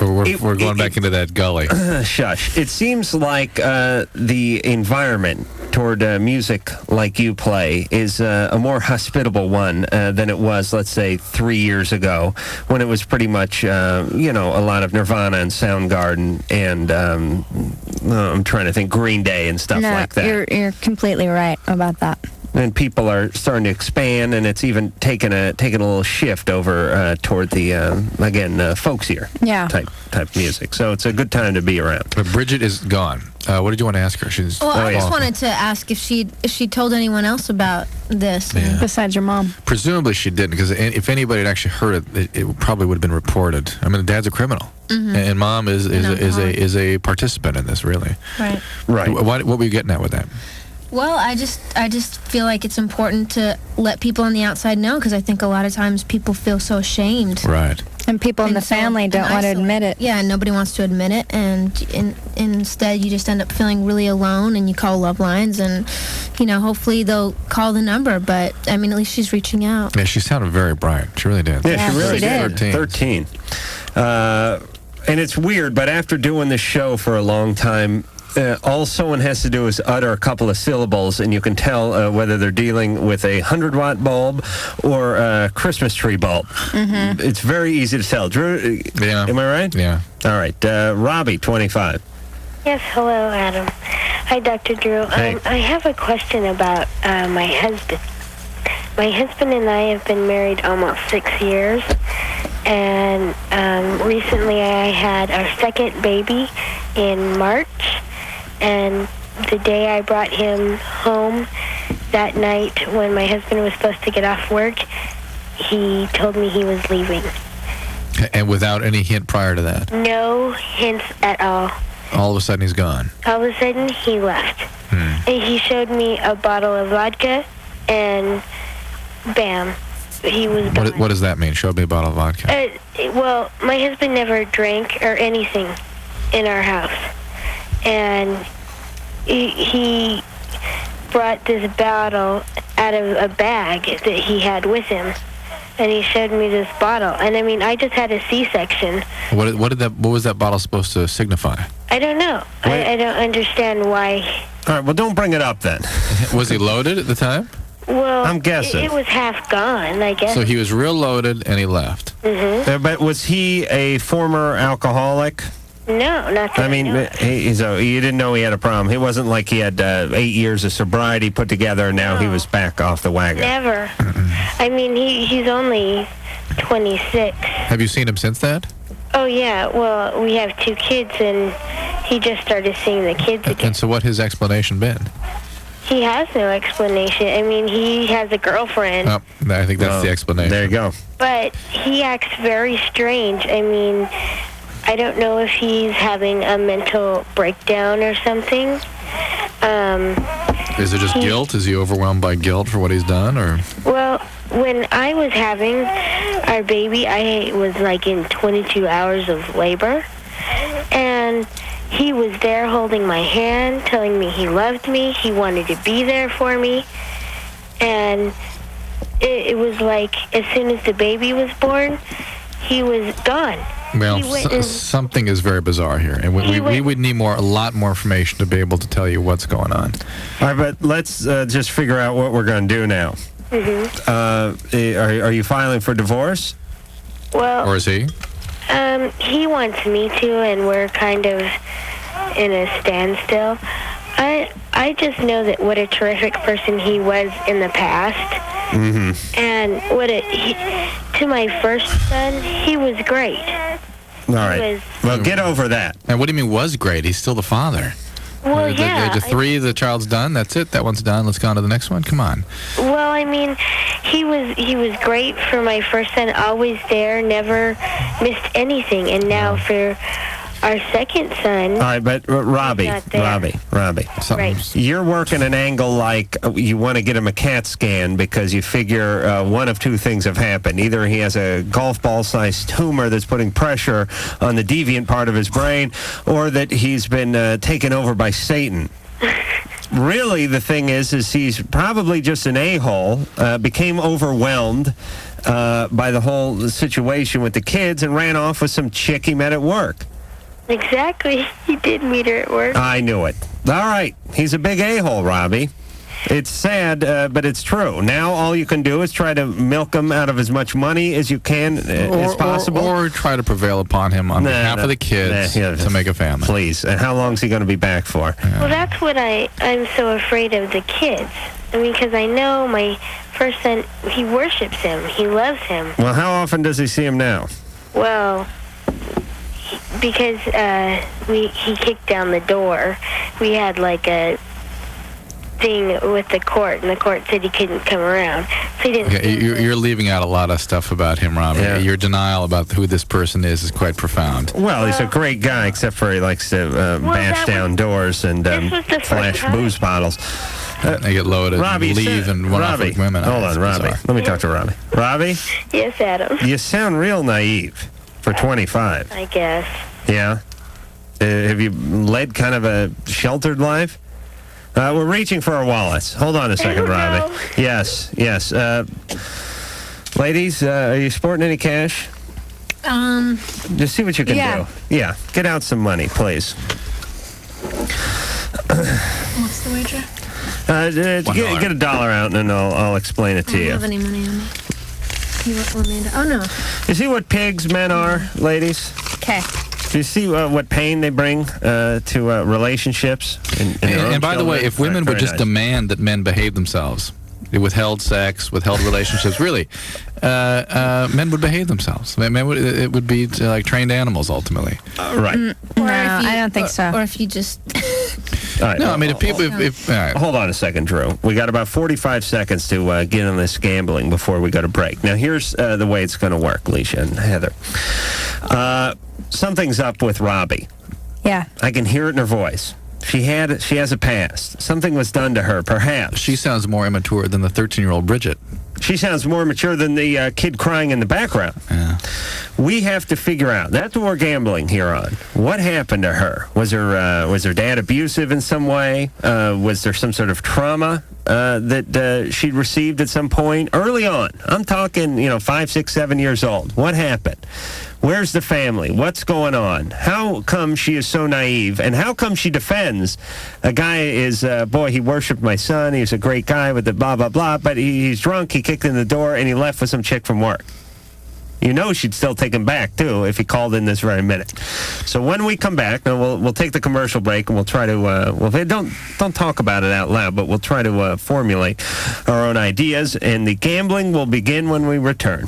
We're going back into that gully. Shush. It seems like the environment toward music like you play is a more hospitable one than it was, let's say, 3 years ago, when it was pretty much, a lot of Nirvana and Soundgarden and I'm trying to think, Green Day and stuff like that. You're completely right about that. And people are starting to expand, and it's even taken a little shift over toward the folksier type music. So it's a good time to be around. But Bridget is gone. What did you want to ask her? She's I just wanted to ask if she told anyone else about this besides your mom. Presumably she didn't, because if anybody had actually heard it, it probably would have been reported. I mean, Dad's a criminal, and Mom is a participant in this, really. Right. What were you getting at with that? Well, I just feel like it's important to let people on the outside know, because I think a lot of times people feel so ashamed. Right. And people in the family don't want to admit it. Yeah, and nobody wants to admit it, and instead you just end up feeling really alone, and you call LoveLines, and hopefully they'll call the number. But I mean, at least she's reaching out. Yeah, she sounded very bright. She really did. Yeah, she really did. 13. And it's weird, but after doing this show for a long time, all someone has to do is utter a couple of syllables, and you can tell whether they're dealing with a 100-watt bulb or a Christmas tree bulb. Mm-hmm. It's very easy to tell. Drew, am I right? Yeah. All right. Robbie, 25. Yes, hello, Adam. Hi, Dr. Drew. Hey. I have a question about my husband. My husband and I have been married almost 6 years, and recently I had our second baby in March. And the day I brought him home that night when my husband was supposed to get off work, he told me he was leaving. And without any hint prior to that? No hints at all. All of a sudden he's gone. All of a sudden he left. And he showed me a bottle of vodka, and bam, he was gone. What does that mean? Show me a bottle of vodka. Well, my husband never drank or anything in our house. And he brought this bottle out of a bag that he had with him, and he showed me this bottle. And I mean, I just had a C-section. What was that bottle supposed to signify? I don't know. I don't understand why. All right, well, don't bring it up then. Was he loaded at the time? Well, I'm guessing. It was half gone, I guess. So he was real loaded, and he left. Mm-hmm. But was he a former alcoholic? No, not that I mean, you didn't know he had a problem. It wasn't like he had 8 years of sobriety put together, and now he was back off the wagon. Never. I mean, he's only 26. Have you seen him since that? Oh, yeah. Well, we have 2 kids, and he just started seeing the kids again. And so what his explanation been? He has no explanation. I mean, he has a girlfriend. Oh, I think that's the explanation. There you go. But he acts very strange. I mean, I don't know if he's having a mental breakdown or something. Is it just guilt? Is he overwhelmed by guilt for what he's done, or? Well, when I was having our baby, I was like in 22 hours of labor, and he was there holding my hand, telling me he loved me, he wanted to be there for me, and it was like as soon as the baby was born, he was gone. Well, something is very bizarre here, and we would need a lot more information to be able to tell you what's going on. All right, but let's just figure out what we're going to do now. Mm-hmm. Are you filing for divorce? Well, or is he? He wants me to, and we're kind of in a standstill. I just know that what a terrific person he was in the past. Mm-hmm. And to my first son, he was great. All right. Well, get over that. And what do you mean was great? He's still the father. Well, yeah. Age of 3, the child's done. That's it. That one's done. Let's go on to the next one. Come on. Well, I mean, he was great for my first son. Always there, never missed anything. And now for our second son. All right, but Robbie, Right. You're working an angle like you want to get him a CAT scan because you figure one of 2 things have happened. Either he has a golf ball-sized tumor that's putting pressure on the deviant part of his brain, or that he's been taken over by Satan. Really, the thing is he's probably just an a-hole, became overwhelmed, by the whole situation with the kids and ran off with some chick he met at work. Exactly. He did meet her at work. I knew it. All right. He's a big a-hole, Robbie. It's sad, but it's true. Now all you can do is try to milk him out of as much money as you can as possible. Or try to prevail upon him on behalf of the kids to make a family. Please. And how long is he going to be back for? Well, that's what I'm so afraid of the kids. I mean, because I know my first son, he worships him. He loves him. Well, how often does he see him now? Well, because he kicked down the door. We had like a thing with the court, and the court said he couldn't come around. So he didn't. Okay, you're leaving out a lot of stuff about him, Robbie. Yeah. Your denial about who this person is quite profound. Well, he's a great guy, except for he likes to bash down doors and flash booze bottles. They get loaded, Robbie, and leave, and run off with women. Hold on, Robbie. Let me talk to Robbie. Robbie? Yes, Adam. You sound real naive for 25. I guess. Yeah? Have you led kind of a sheltered life? We're reaching for our wallets. Hold on a second, Robbie. Yes. Ladies, are you sporting any cash? Just see what you can do. Yeah, get out some money, please. What's the wager? Get $1 out, and then I'll explain it to you. I don't have any money on me. You want me to? Oh, no. You see what pigs men are, ladies? Okay. Do you see what pain they bring to relationships? And by the way, if women would just demand that men behave themselves, withheld sex, withheld relationships, really, men would behave themselves. It would be like trained animals, ultimately. Right. No, I don't think so. Or if you just... All right, no, I mean, if people... all right. Hold on a second, Drew. We got about 45 seconds to get on this gambling before we go to break. Now, here's the way it's going to work, Leisha and Heather. Something's up with Robbie. Yeah. I can hear it in her voice. She has a past. Something was done to her, perhaps. She sounds more immature than the 13-year-old Bridget. She sounds more mature than the kid crying in the background. Yeah. We have to figure out. That's what we're gambling here on. What happened to her? Was her dad abusive in some way? Was there some sort of trauma that she received at some point early on? I'm talking, 5, 6, 7 years old. What happened? Where's the family? What's going on? How come she is so naive? And how come she defends a guy he worshipped my son. He was a great guy with the blah, blah, blah. But he's drunk. He kicked in the door and he left with some chick from work. You know she'd still take him back, too, if he called in this very minute. So when we come back, now we'll take the commercial break and we'll try to, don't talk about it out loud, but we'll try to formulate our own ideas. And the gambling will begin when we return.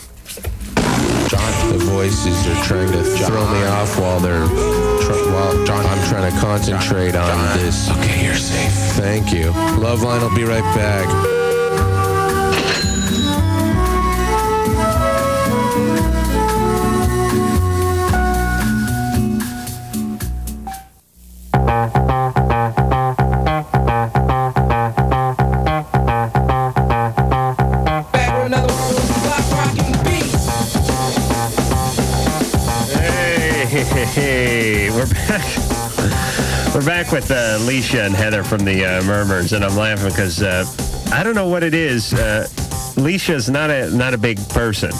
The voices are trying to throw me off while I'm trying to concentrate on this. Okay, you're safe. Thank you. LoveLine will be right back. Hey, we're back. We're back with Leisha and Heather from the Murmurs, and I'm laughing because I don't know what it is. Leisha's not a big person.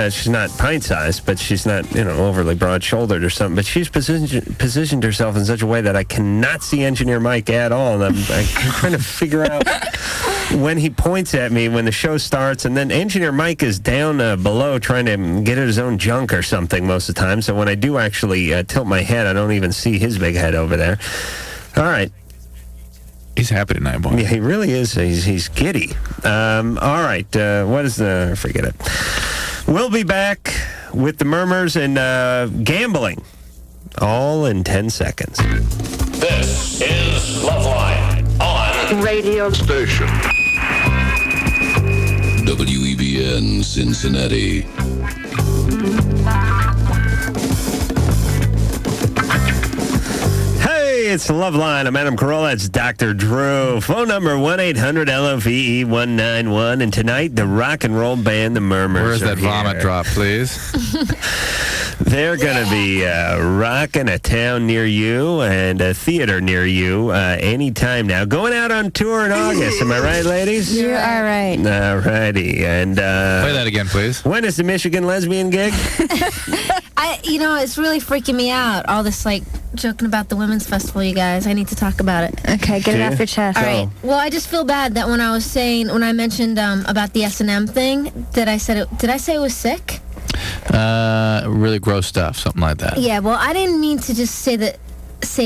She's not pint-sized, but she's not overly broad-shouldered or something. But she's positioned herself in such a way that I cannot see Engineer Mike at all, and I'm trying to figure out when he points at me when the show starts, and then Engineer Mike is down below trying to get at his own junk or something most of the time. So when I do actually tilt my head, I don't even see his big head over there. All right. He's happy tonight, boy. Yeah, he really is. He's giddy. All right. What is the... Forget it. We'll be back with the Murmurs and gambling all in 10 seconds. This is LoveLine on Radio Station. WEBN Cincinnati. it's LoveLine. I'm Adam Corolla. It's Dr. Drew. Phone number 1-800-LOVE-191. And tonight, the rock and roll band, the Murmurs. Where's that are vomit here. drop, please? They're going to be rocking a town near you and a theater near you anytime now. Going out on tour in August. Am I right, ladies? You are right. All righty. And Play that again, please. when is the Michigan Lesbian gig? It's really freaking me out. All this joking about the women's festival, you guys. I need to talk about it. Okay, get it off your chest. All right. Well, I just feel bad that when I mentioned about the S&M thing, did I say it was sick? Really gross stuff, something like that. Yeah. Well, I didn't mean to just say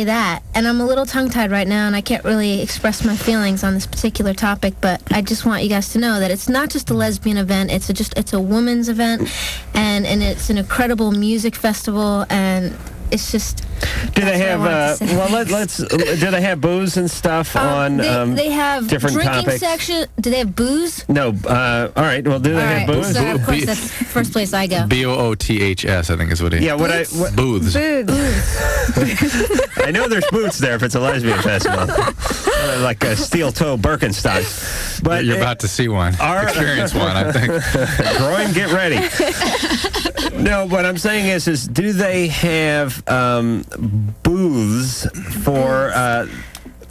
that, and I'm a little tongue-tied right now, and I can't really express my feelings on this particular topic. But I just want you guys to know that it's not just a lesbian event; it's a women's event, and it's an incredible music festival, and it's just. Do they have do they have booze and stuff on they have different drinking topics? section. Do they have booze? No. All right. Well, do they have booze? So of course, that's the first place I go. BOOTHS, I think is what he. Yeah. Booths. I know there's boots there if it's a lesbian festival, like a steel-toe Birkenstocks. But you're about to see one. Experience one, I think. Groin, get ready. No, what I'm saying is do they have booths for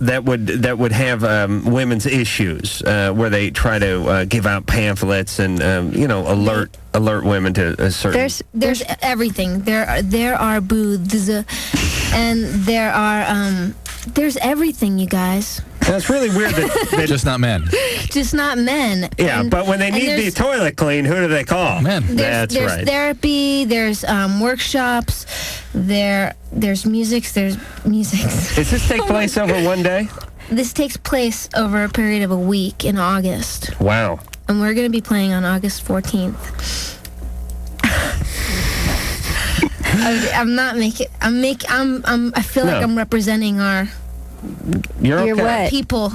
that would have women's issues where they try to give out pamphlets and alert women to a certain. There's everything. There are booths, and there's everything, you guys. That's really weird that just not men. Just not men. Yeah, but when they need the toilet clean, who do they call? Men. That's there's right. Therapy. There's workshops. There's music. There's music. Does this take place over one day? This takes place over a period of a week in August. Wow. And we're going to be playing on August 14th. I'm not making. I feel like I'm representing our. You're okay. what? People.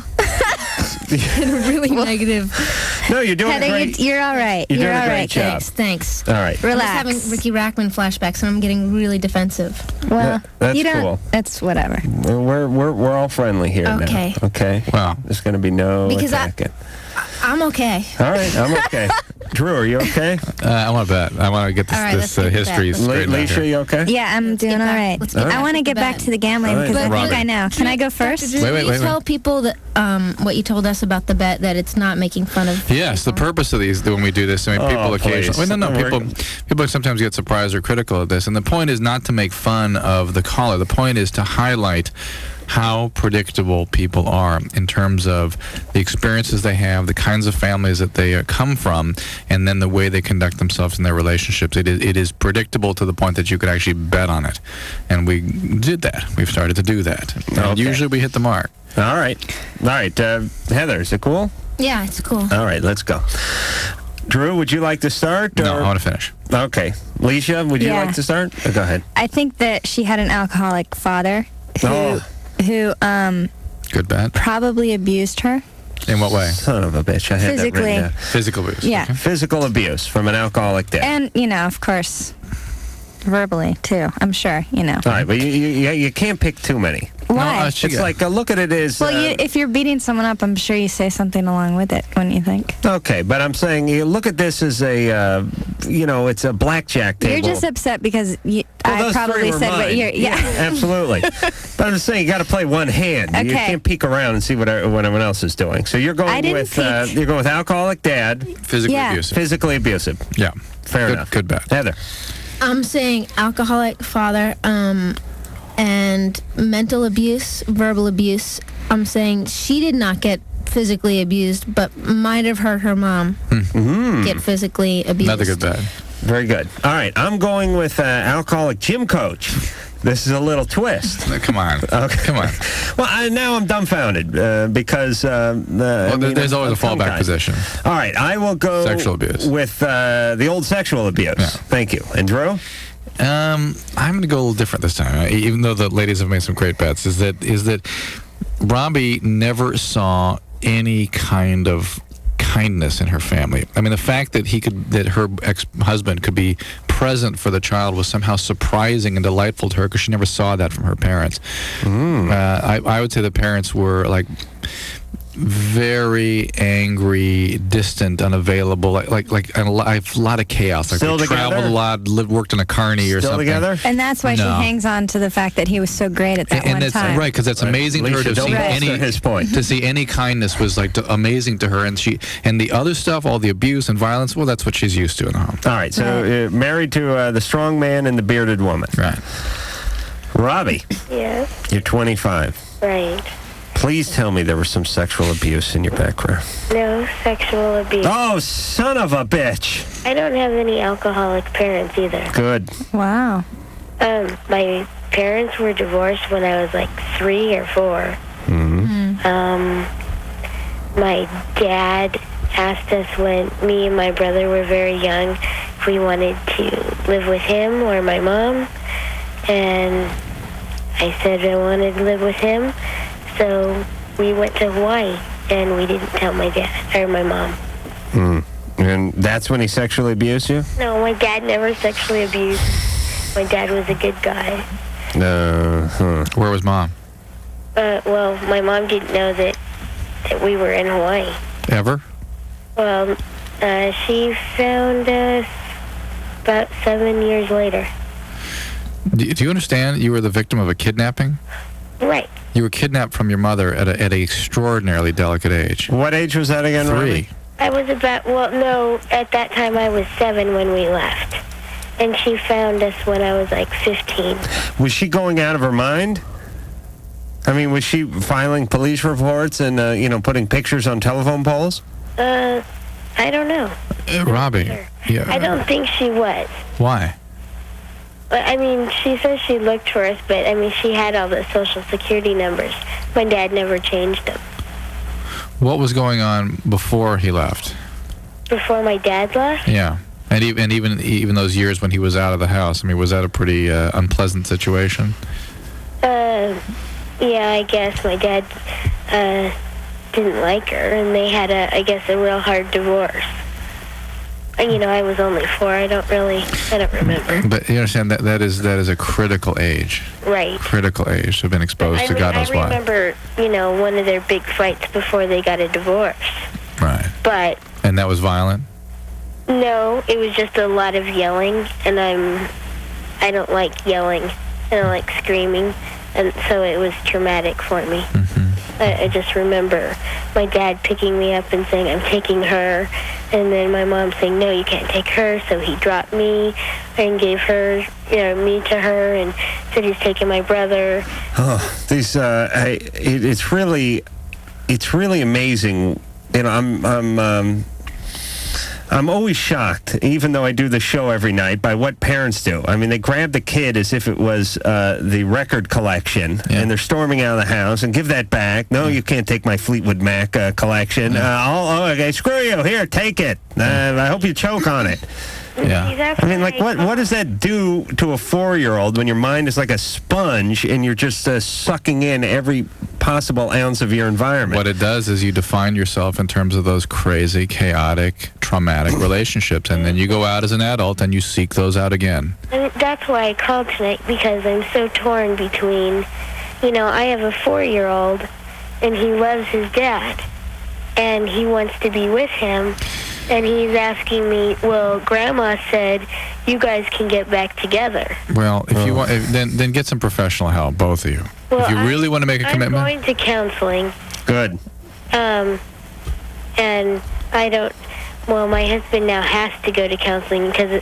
In a really negative. No, you're doing Heather, great. you're all right. You're doing all a great right. job. Thanks. All right. Relax. I'm just having Ricky Rackman flashbacks, and I'm getting really defensive. Well, that's you don't. cool. That's whatever. We're all friendly here Okay. now. Okay. Wow. There's going to be no Because attacking. I'm okay. All right, I'm okay. Drew, are you okay? I want to bet. I want to get this, All right, let's get to history bet. straight. Leisha, you okay? Yeah, I'm doing all right. I want to get back to the gambling All right. because I Robbie. think I know. Can I go first? Dr. Drew, tell people that what you told us about the bet, that it's not making fun of. Yes, the purpose of these, when we do this, people occasionally. please. Well, people sometimes get surprised or critical of this, and the point is not to make fun of the caller. The point is to highlight how predictable people are in terms of the experiences they have, the kinds of families that they come from, and then the way they conduct themselves in their relationships. It is predictable to the point that you could actually bet on it. And we did that. We've started to do that. And usually we hit the mark. All right. Heather, is it cool? Yeah, it's cool. All right, let's go. Drew, would you like to start? No, or- I want to finish. Okay. Leisha, would you Yeah. like to start? Go ahead. I think that she had an alcoholic father who Good bet. probably abused her. In what way? Son of a bitch. I had that Physically. written down. Physical abuse. Yeah. Okay. Physical abuse from an alcoholic dad. And, of course, verbally, too. I'm sure, All right, but you can't pick too many. Why? It's like, look at it as... Well, if you're beating someone up, I'm sure you say something along with it, wouldn't you think? Okay, but I'm saying you look at this as a, it's a blackjack table. You're just upset because I those probably three were said what mine. you're... Yeah. Absolutely. But I'm just saying you got to play one hand. You Okay. can't peek around and see what everyone else is doing. So you're going with alcoholic dad. Physically Yeah. abusive. Physically abusive. Yeah. Fair enough. Good bet. Heather. I'm saying alcoholic father, and mental abuse, verbal abuse. I'm saying she did not get physically abused, but might have heard her mom get physically abused. Another good bet. Very good. All right, I'm going with alcoholic gym coach. This is a little twist. Come on. Okay. Come on. Well, now I'm dumbfounded because... there's always a fallback position. All right, I will go Sexual abuse. with the old sexual abuse. Yeah. Thank you. And Drew? I'm going to go a little different this time, even though the ladies have made some great bets. Is that Robbie never saw any kind of kindness in her family. I mean, the fact that her ex-husband could be present for the child was somehow surprising and delightful to her because she never saw that from her parents. I would say the parents were like very angry, distant, unavailable, like a lot of chaos. Like Still they together? traveled a lot, worked in a carny or Still something. together? And that's why she hangs on to the fact that he was so great at that And one it's time. right because that's amazing to her to Alicia, see don't any bolster his point. to see any kindness was like amazing to her, and the other stuff, all the abuse and violence, well, that's what she's used to in the home. All right, so married to the strong man and the bearded woman. Right. Robbie, Yes. you're 25. Right. Please tell me there was some sexual abuse in your background. No sexual abuse. Oh, son of a bitch. I don't have any alcoholic parents either. Good. Wow. My parents were divorced when I was like 3 or 4. My dad asked us when me and my brother were very young if we wanted to live with him or my mom. And I said I wanted to live with him. So we went to Hawaii, and we didn't tell my dad or my mom. And that's when he sexually abused you? No, my dad never sexually abused. My dad was a good guy. Where was mom? Well, my mom didn't know that we were in Hawaii. Ever? Well, she found us about 7 years later. Do you understand? You were the victim of a kidnapping. Right. You were kidnapped from your mother at an extraordinarily delicate age. What age was that again, 3. Robbie? I was at that time I was 7 when we left. And she found us when I was like 15. Was she going out of her mind? I mean, was she filing police reports and, putting pictures on telephone poles? I don't know. Robbie. Yeah. I don't think she was. Why? I mean, she says she looked for us, but, I mean, she had all the Social Security numbers. My dad never changed them. What was going on before he left? Before my dad left? Yeah. And even those years when he was out of the house, I mean, was that a pretty unpleasant situation? Yeah, I guess my dad didn't like her, and they had a real hard divorce. And, I was only 4. I don't remember. But you understand that is a critical age. Right. Critical age to have been exposed to God knows I what. remember, one of their big fights before they got a divorce. Right. But And that was violent? no, it was just a lot of yelling, and I don't like yelling. I don't like screaming, and so it was traumatic for me. I just remember my dad picking me up and saying, I'm taking her, and then my mom saying, no, you can't take her, so he dropped me and gave her, me to her, and said he's taking my brother. Oh, these, it's really amazing. I'm always shocked, even though I do the show every night, by what parents do. I mean, they grab the kid as if it was the record collection, and they're storming out of the house and give that back. No, you can't take my Fleetwood Mac collection. Okay, screw you. Here, take it. I hope you choke on it. Yeah. I mean, like, what does that do to a 4-year-old when your mind is like a sponge and you're just sucking in every possible ounce of your environment? What it does is you define yourself in terms of those crazy, chaotic, traumatic relationships, and then you go out as an adult and you seek those out again. And that's why I called tonight, because I'm so torn between, I have a 4-year-old, and he loves his dad, and he wants to be with him. And he's asking me, well, Grandma said you guys can get back together. Well, if you want, then get some professional help, both of you. Well, if you really want to make a commitment. I'm going to counseling. Good. And my husband now has to go to counseling because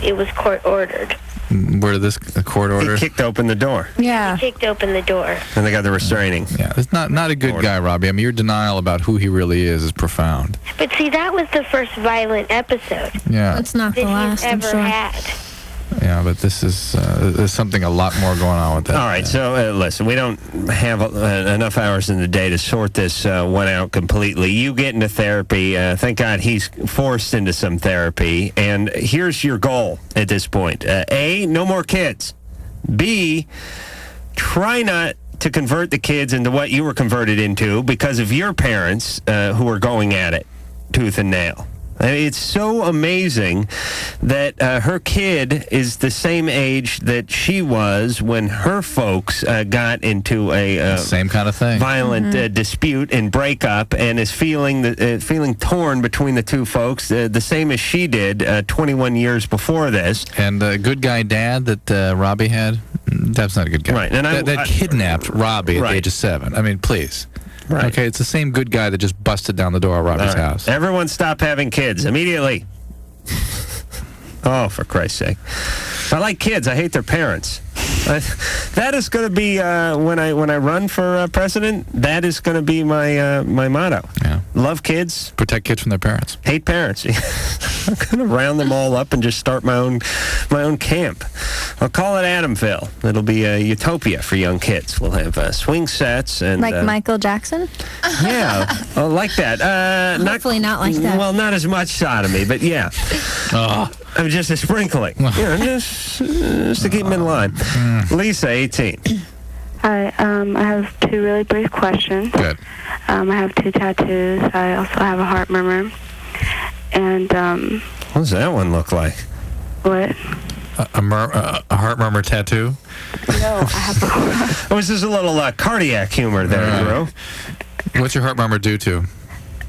it was court ordered. Where did this court order? He kicked open the door. Yeah. He kicked open the door. And they got the restraining. Yeah, it's not a good guy, Robbie. I mean, your denial about who he really is profound. But see, that was the first violent episode. Yeah. It's not the last, I'm ever sure. had. Yeah, but this is there's something a lot more going on with that. All right, so listen, we don't have enough hours in the day to sort this one out completely. You get into therapy. Thank God he's forced into some therapy. And here's your goal at this point. A, no more kids. B, try not to convert the kids into what you were converted into because of your parents who are going at it tooth and nail. I mean, it's so amazing that her kid is the same age that she was when her folks got into a same kind of thing, violent dispute and breakup, and is feeling torn between the two folks, the same as she did 21 years before this. And the good guy dad that Robbie had, that's not a good guy. Right, and that kidnapped Robbie at the age of 7. I mean, please. Right. Okay, it's the same good guy that just busted down the door of Robbie's house. Everyone stop having kids immediately. Oh, for Christ's sake. I like kids. I hate their parents. That is going to be, when I run for president, that is going to be my my motto. Yeah. Love kids. Protect kids from their parents. Hate parents. I'm going to round them all up and just start my own camp. I'll call it Adamville. It'll be a utopia for young kids. We'll have swing sets and... Like Michael Jackson? Yeah, like that. Hopefully not like that. Well, not as much sodomy, but yeah. I'm just a sprinkling. Just to keep them in line. Lisa, 18. Hi, I have 2 really brief questions. Good. I have 2 tattoos. I also have a heart murmur. And, What does that one look like? what? A heart murmur tattoo? No, I have Oh, this is a little cardiac humor there, Drew. What's your heart murmur due to?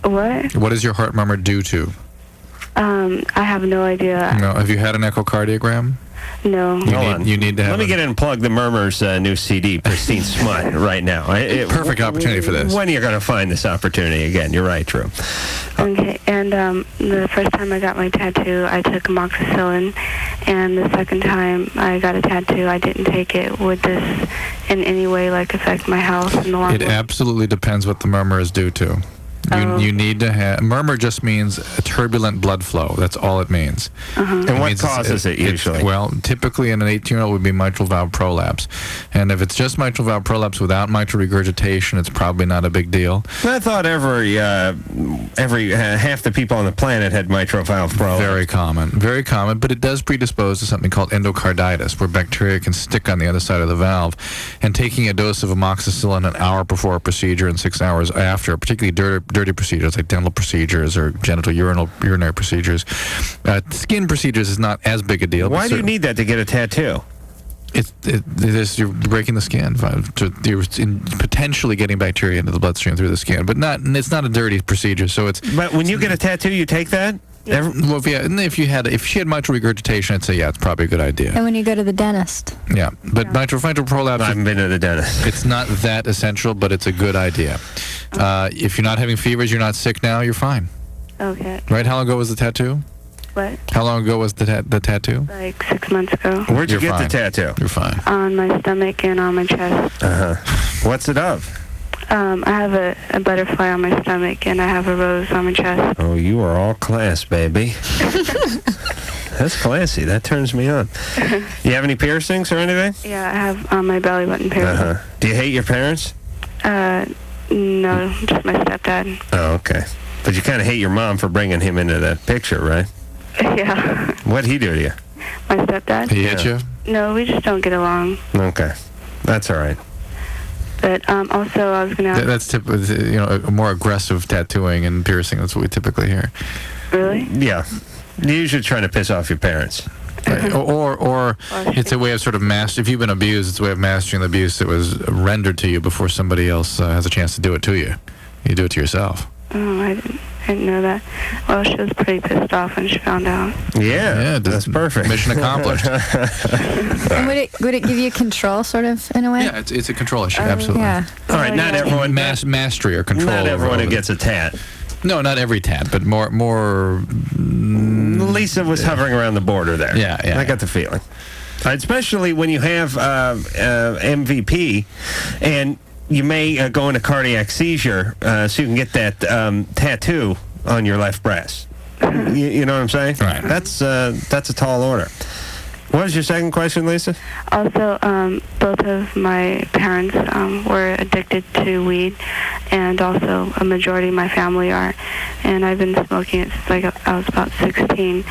What? What is your heart murmur due to? I have no idea. No. Have you had an echocardiogram? No. You need to have. Let me get in and plug the Murmurs' new CD, Pristine Smut, right now. Perfect opportunity for this. When are you going to find this opportunity again? You're right, Drew. Okay, and the first time I got my tattoo, I took amoxicillin, and the second time I got a tattoo, I didn't take it. Would this in any way affect my health in the long run? It absolutely depends what the murmur is due to. You need to have... Murmur just means a turbulent blood flow. That's all it means. And what causes it usually? Well, typically in an 18-year-old would be mitral valve prolapse. And if it's just mitral valve prolapse without mitral regurgitation, it's probably not a big deal. I thought every half the people on the planet had mitral valve prolapse. Very common, but it does predispose to something called endocarditis, where bacteria can stick on the other side of the valve. And taking a dose of amoxicillin an hour before a procedure and 6 hours after, particularly dirty procedures like dental procedures or genital urinary procedures. Skin procedures is not as big a deal. Why do you need that to get a tattoo? You're breaking the skin. You're potentially getting bacteria into the bloodstream through the skin, but it's not a dirty procedure. So it's. But when you get a tattoo, you take that? Well, if she had mitral regurgitation, I'd say it's probably a good idea. And when you go to the dentist. Yeah, but mitral prolapse. I haven't been to the dentist. It's not that essential, but it's a good idea. If you're not having fevers, you're not sick now, you're fine. Okay. Right? How long ago was the tattoo? What? How long ago was the tattoo? 6 months ago. Where'd you get the tattoo? You're fine. On my stomach and on my chest. What's it of? I have a butterfly on my stomach, and I have a rose on my chest. Oh, you are all class, baby. That's classy. That turns me on. You have any piercings or anything? Yeah, I have on my belly button piercing. Do you hate your parents? No, just my stepdad. Oh, okay. But you kind of hate your mom for bringing him into that picture, right? Yeah. What'd he do to you? My stepdad? He hit you? No, we just don't get along. Okay. That's all right. But also, I was going to ask... That's more aggressive tattooing and piercing. That's what we typically hear. Really? Yeah. You're usually trying to piss off your parents. Right. Or it's a way of sort of if you've been abused, it's a way of mastering the abuse that was rendered to you before somebody else has a chance to do it to you. You do it to yourself. Oh, I didn't know that. Well, she was pretty pissed off when she found out. Yeah, that's perfect. Mission accomplished. And would it give you control, sort of, in a way? Yeah, it's a control issue, absolutely. Yeah. All right, not everyone... Mastery or control. Not everyone who gets a tat. No, not every tat, but more... Lisa was hovering around the border there. Yeah. I got the feeling. Especially when you have MVP and you may go into cardiac seizure so you can get that tattoo on your left breast. You know what I'm saying? Right. That's a tall order. What was your second question, Lisa? Also, both of my parents were addicted to weed, and also a majority of my family are. And I've been smoking it since I was about 16,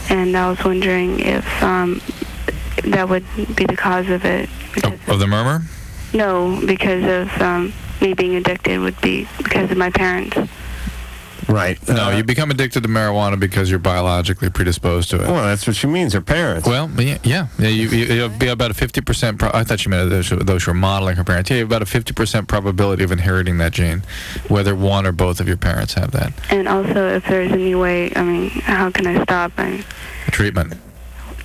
and I was wondering if that would be the cause of it. Of the murmur? No, because of me being addicted would be because of my parents. Right. No, you become addicted to marijuana because you're biologically predisposed to it. Well, that's what she means, her parents. Well, you'll be about a 50%. I thought she meant those who were modeling her parents. Yeah, you have about a 50% probability of inheriting that gene, whether one or both of your parents have that. And also, if there's any way, how can I stop? Treatment.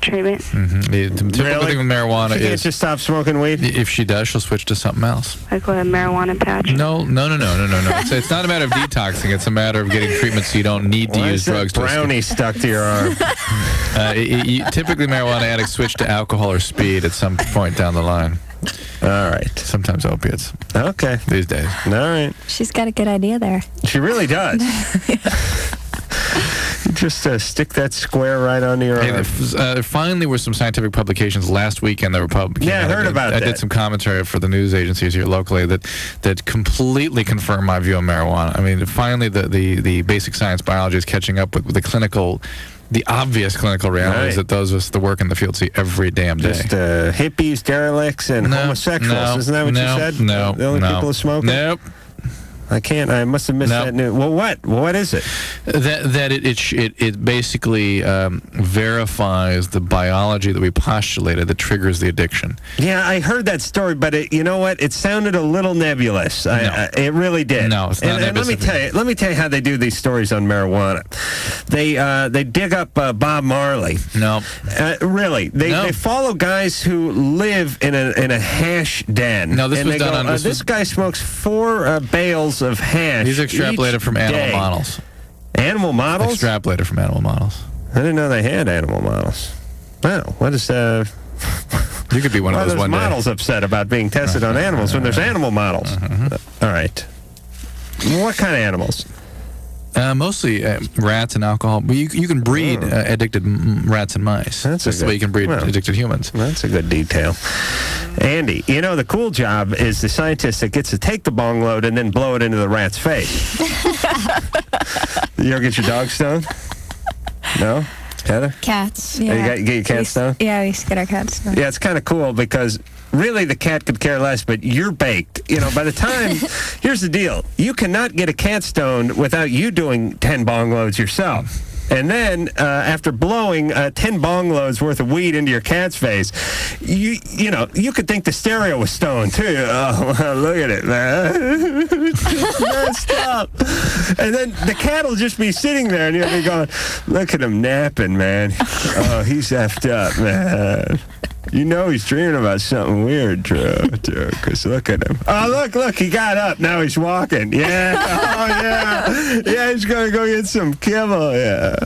Treatment? Mm-hmm. The typical thing with marijuana She can't is just stop smoking weed? If she does, she'll switch to something else. Like a marijuana patch? No. It's not a matter of detoxing. It's a matter of getting treatment so you don't need to use drugs. Brownie stuck to your arm. Typically, marijuana addicts switch to alcohol or speed at some point down the line. All right. Sometimes opiates. Okay. These days. All right. She's got a good idea there. She really does. You just stick that square right onto your arm. There finally were some scientific publications last weekend that were published. Yeah, I heard about that. I did some commentary for the news agencies here locally that completely confirmed my view on marijuana. I mean, finally the basic science biology is catching up with the obvious clinical realities that those of us that work in the field see every damn day. Just hippies, derelicts, and homosexuals. Isn't that what you said? No. The only people who smoke? Nope. I must have missed that news. Well, what? What is it? That it basically verifies the biology that we postulated that triggers the addiction. Yeah, I heard that story, but you know what? It sounded a little nebulous. It really did. No, it's not nebulous. And let me tell you how they do these stories on marijuana. They dig up Bob Marley. No. Really, they follow guys who live in a hash den. No, this was done on this guy smokes 4 bales of hash. These are extrapolated from animal models. Animal models? Extrapolated from animal models. I didn't know they had animal models. Wow, what is You could be one of those one day. models upset about being tested on animals when there's animal models? All right. What kind of animals? Mostly rats and alcohol. But you can breed addicted rats and mice. That's the way you can breed addicted humans. That's a good detail. Andy, the cool job is the scientist that gets to take the bong load and then blow it into the rat's face. You ever get your dog stoned? No? Heather? Cats. Yeah. You get your cat stoned? Yeah, we used to get our cats stoned. Yeah, it's kind of cool because really the cat could care less, but you're baked. By the time, here's the deal. You cannot get a cat stoned without you doing 10 bong loads yourself. And then, after blowing 10 bong loads worth of weed into your cat's face, you could think the stereo was stoned, too. Oh, look at it, man. It's just messed up. And then the cat will just be sitting there, and you'll be going, look at him napping, man. Oh, he's effed up, man. He's dreaming about something weird, Drew, because look at him. Oh, look, he got up. Now he's walking. Yeah. Oh, yeah. Yeah, he's going to go get some kibble. Yeah.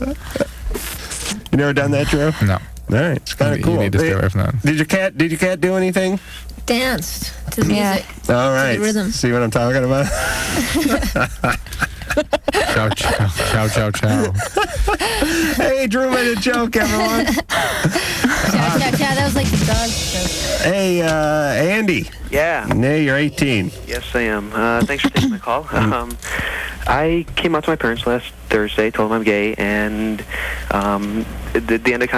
You never done that, Drew? No. All right. It's kind of cool. You need to stay away from that. Did your cat do anything? Danced to the music. All right. To the rhythm. See what I'm talking about? Chow, chow, chow, chow, chow. Hey, Drew made a joke, everyone. Chow, chow, chow. That was like the dog joke. Hey, Andy. Yeah. Nay, you're 18. Yes, I am. Thanks for taking my call. I came out to my parents last Thursday, told them I'm gay, and at the end of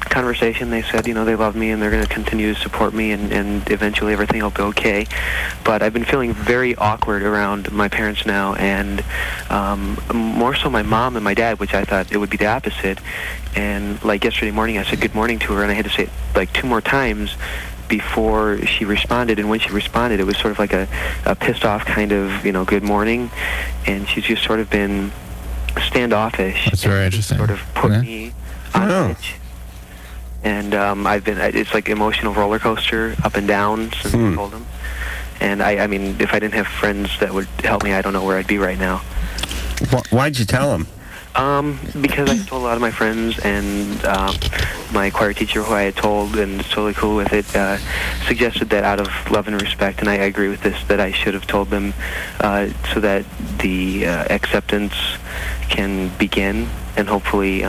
conversation, they said, they love me and they're going to continue to support me, and eventually everything will be okay. But I've been feeling very awkward around my parents now, and more so my mom and my dad, which I thought it would be the opposite. And like yesterday morning, I said good morning to her, and I had to say it like 2 more times before she responded. And when she responded, it was sort of like a pissed off kind of, good morning. And she's just sort of been standoffish. That's very interesting. Sort of put me on edge. And it's like emotional roller coaster up and down since I told them. And I mean, if I didn't have friends that would help me, I don't know where I'd be right now. Why'd you tell them? Because I told a lot of my friends, and my choir teacher, who I had told and is totally cool with it, suggested that out of love and respect, and I agree with this, that I should have told them so that the acceptance can begin, and hopefully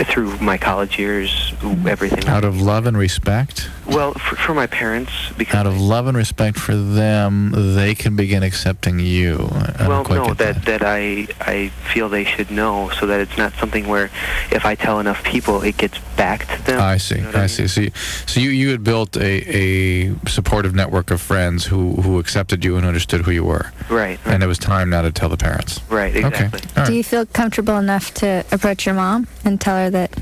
through my college years everything. Out of love and respect? Well, for my parents, because out of love and respect for them, they can begin accepting you. Well, no, that I feel they should know, so that it's not something where if I tell enough people, it gets back to them. I see. I see. So you had built a supportive network of friends who accepted you and understood who you were. Right. And it was time now to tell the parents. Right. Exactly. Okay. Do you feel comfortable enough to approach your mom and tell her that?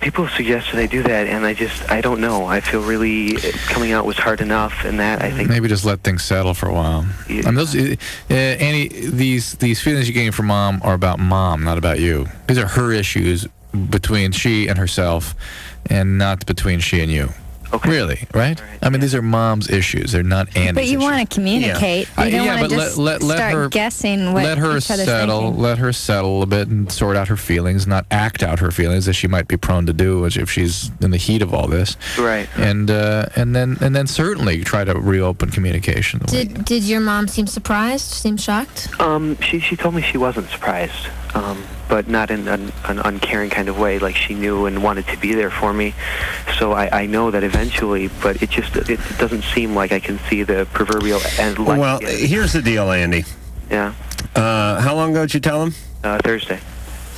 People suggested I do that, and I don't know. I feel really coming out was hard enough, and that I think maybe just let things settle for a while. Yeah. And those, Annie, these feelings you gain from mom are about mom, not about you. These are her issues between she and herself, and not between she and you. Okay. Really, right? I mean, these are mom's issues. They're not Annie's But you want to communicate. You don't want to just start guessing what let her each other's settle. thinking. Let her settle a bit and sort out her feelings, not act out her feelings as she might be prone to do if she's in the heat of all this. Right. And then certainly try to reopen communication. Did your mom seem surprised? Seem shocked? She told me she wasn't surprised, but not in an uncaring kind of way. Like she knew and wanted to be there for me. So I know that eventually, but it doesn't seem like I can see the proverbial end. Well, here's the deal, Andy. Yeah. How long ago did you tell him? Thursday.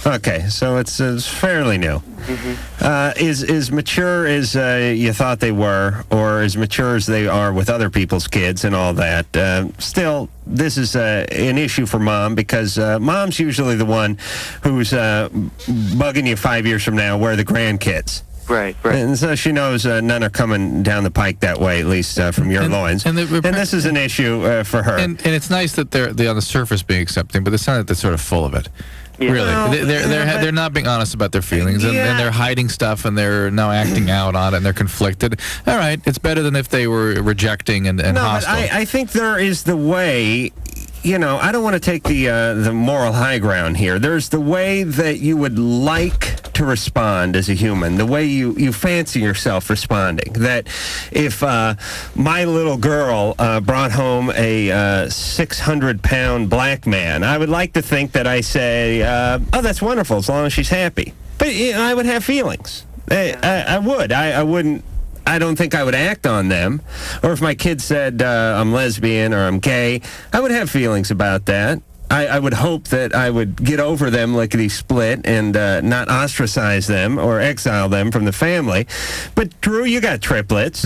Okay, so it's fairly new. Mm-hmm. Is mature as you thought they were, or as mature as they are with other people's kids and all that? Still, this is an issue for mom because mom's usually the one who's bugging you 5 years from now. Where are the grandkids? Right. And so she knows none are coming down the pike that way, at least from your loins. And this is an issue for her. And it's nice that they're on the surface being accepting, but it's not that they're sort of full of it. Yeah. Really, they're not being honest about their feelings, and they're hiding stuff, and they're now acting out on it, and they're conflicted. All right, it's better than if they were rejecting and hostile. But I think there is the way. You know, I don't want to take the moral high ground here. There's the way that you would like to respond as a human, the way you fancy yourself responding. That if my little girl brought home a 600-pound black man, I would like to think that I say, oh, that's wonderful, as long as she's happy. But I would have feelings. I would. I wouldn't. I don't think I would act on them. Or if my kid said I'm lesbian or I'm gay, I would have feelings about that. I would hope that I would get over them lickety-split and not ostracize them or exile them from the family. But, Drew, you got triplets,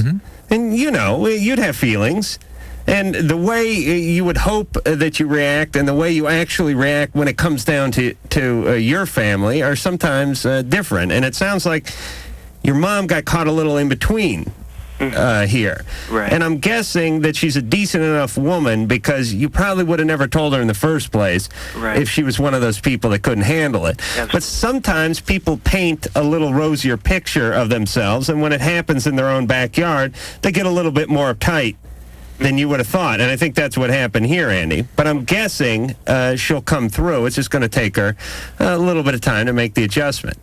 and, you'd have feelings. And the way you would hope that you react and the way you actually react when it comes down to your family are sometimes different. And it sounds like your mom got caught a little in between here. Right. And I'm guessing that she's a decent enough woman because you probably would have never told her in the first place if she was one of those people that couldn't handle it. Absolutely. But sometimes people paint a little rosier picture of themselves, and when it happens in their own backyard, they get a little bit more uptight than you would have thought. And I think that's what happened here, Andy. But I'm guessing she'll come through. It's just going to take her a little bit of time to make the adjustment.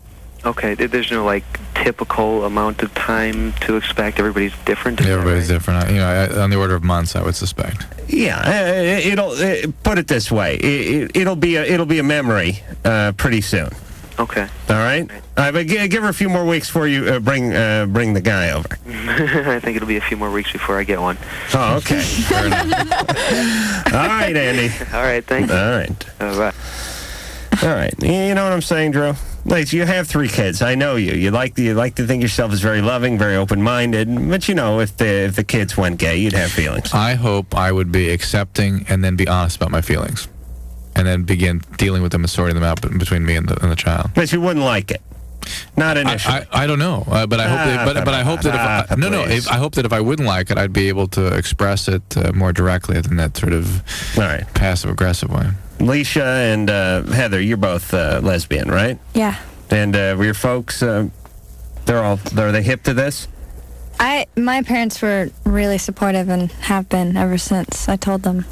Okay, there's no typical amount of time to expect. Everybody's different. Everybody's different. On the order of months, I would suspect. Yeah, it'll put it this way. It'll be a memory pretty soon. Okay. All right. But give her a few more weeks before you bring the guy over. I think it'll be a few more weeks before I get one. Oh, okay. Fair enough. All right, Andy. All right, thanks. All right. Bye. All right. You know what I'm saying, Drew? Like, you have 3 kids. I know you. You like to think yourself as very loving, very open-minded. But if the kids went gay, you'd have feelings. I hope I would be accepting and then be honest about my feelings, and then begin dealing with them and sorting them out between me and the child. But you wouldn't like it. Not initially. I don't know, but I hope. But I hope that I hope that if I wouldn't like it, I'd be able to express it more directly than that sort of passive-aggressive way. Leisha and Heather, you're both lesbian, right? Yeah. And were your folks? Are they hip to this? My parents were really supportive and have been ever since I told them.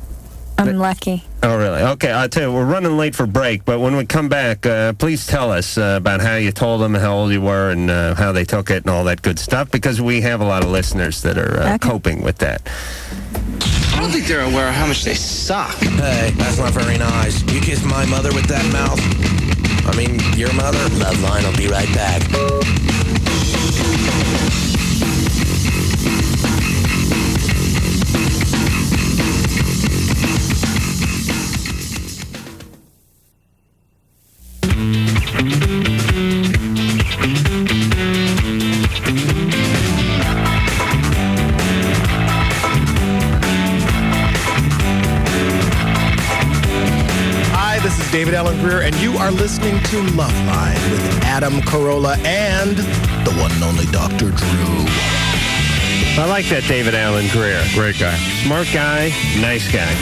I'm lucky. Oh, really? Okay, I'll tell you, we're running late for break, but when we come back, please tell us about how you told them, how old you were, and how they took it, and all that good stuff, because we have a lot of listeners that are coping with that. don't think they're aware of how much they suck. Hey, that's not very nice. You kissed my mother with that mouth? I mean, your mother? LoveLine will be right back. David Allen Greer, and you are listening to LoveLine with Adam Corolla and the one and only Dr. Drew. I like that David Allen Greer. Great guy. Smart guy, nice guy.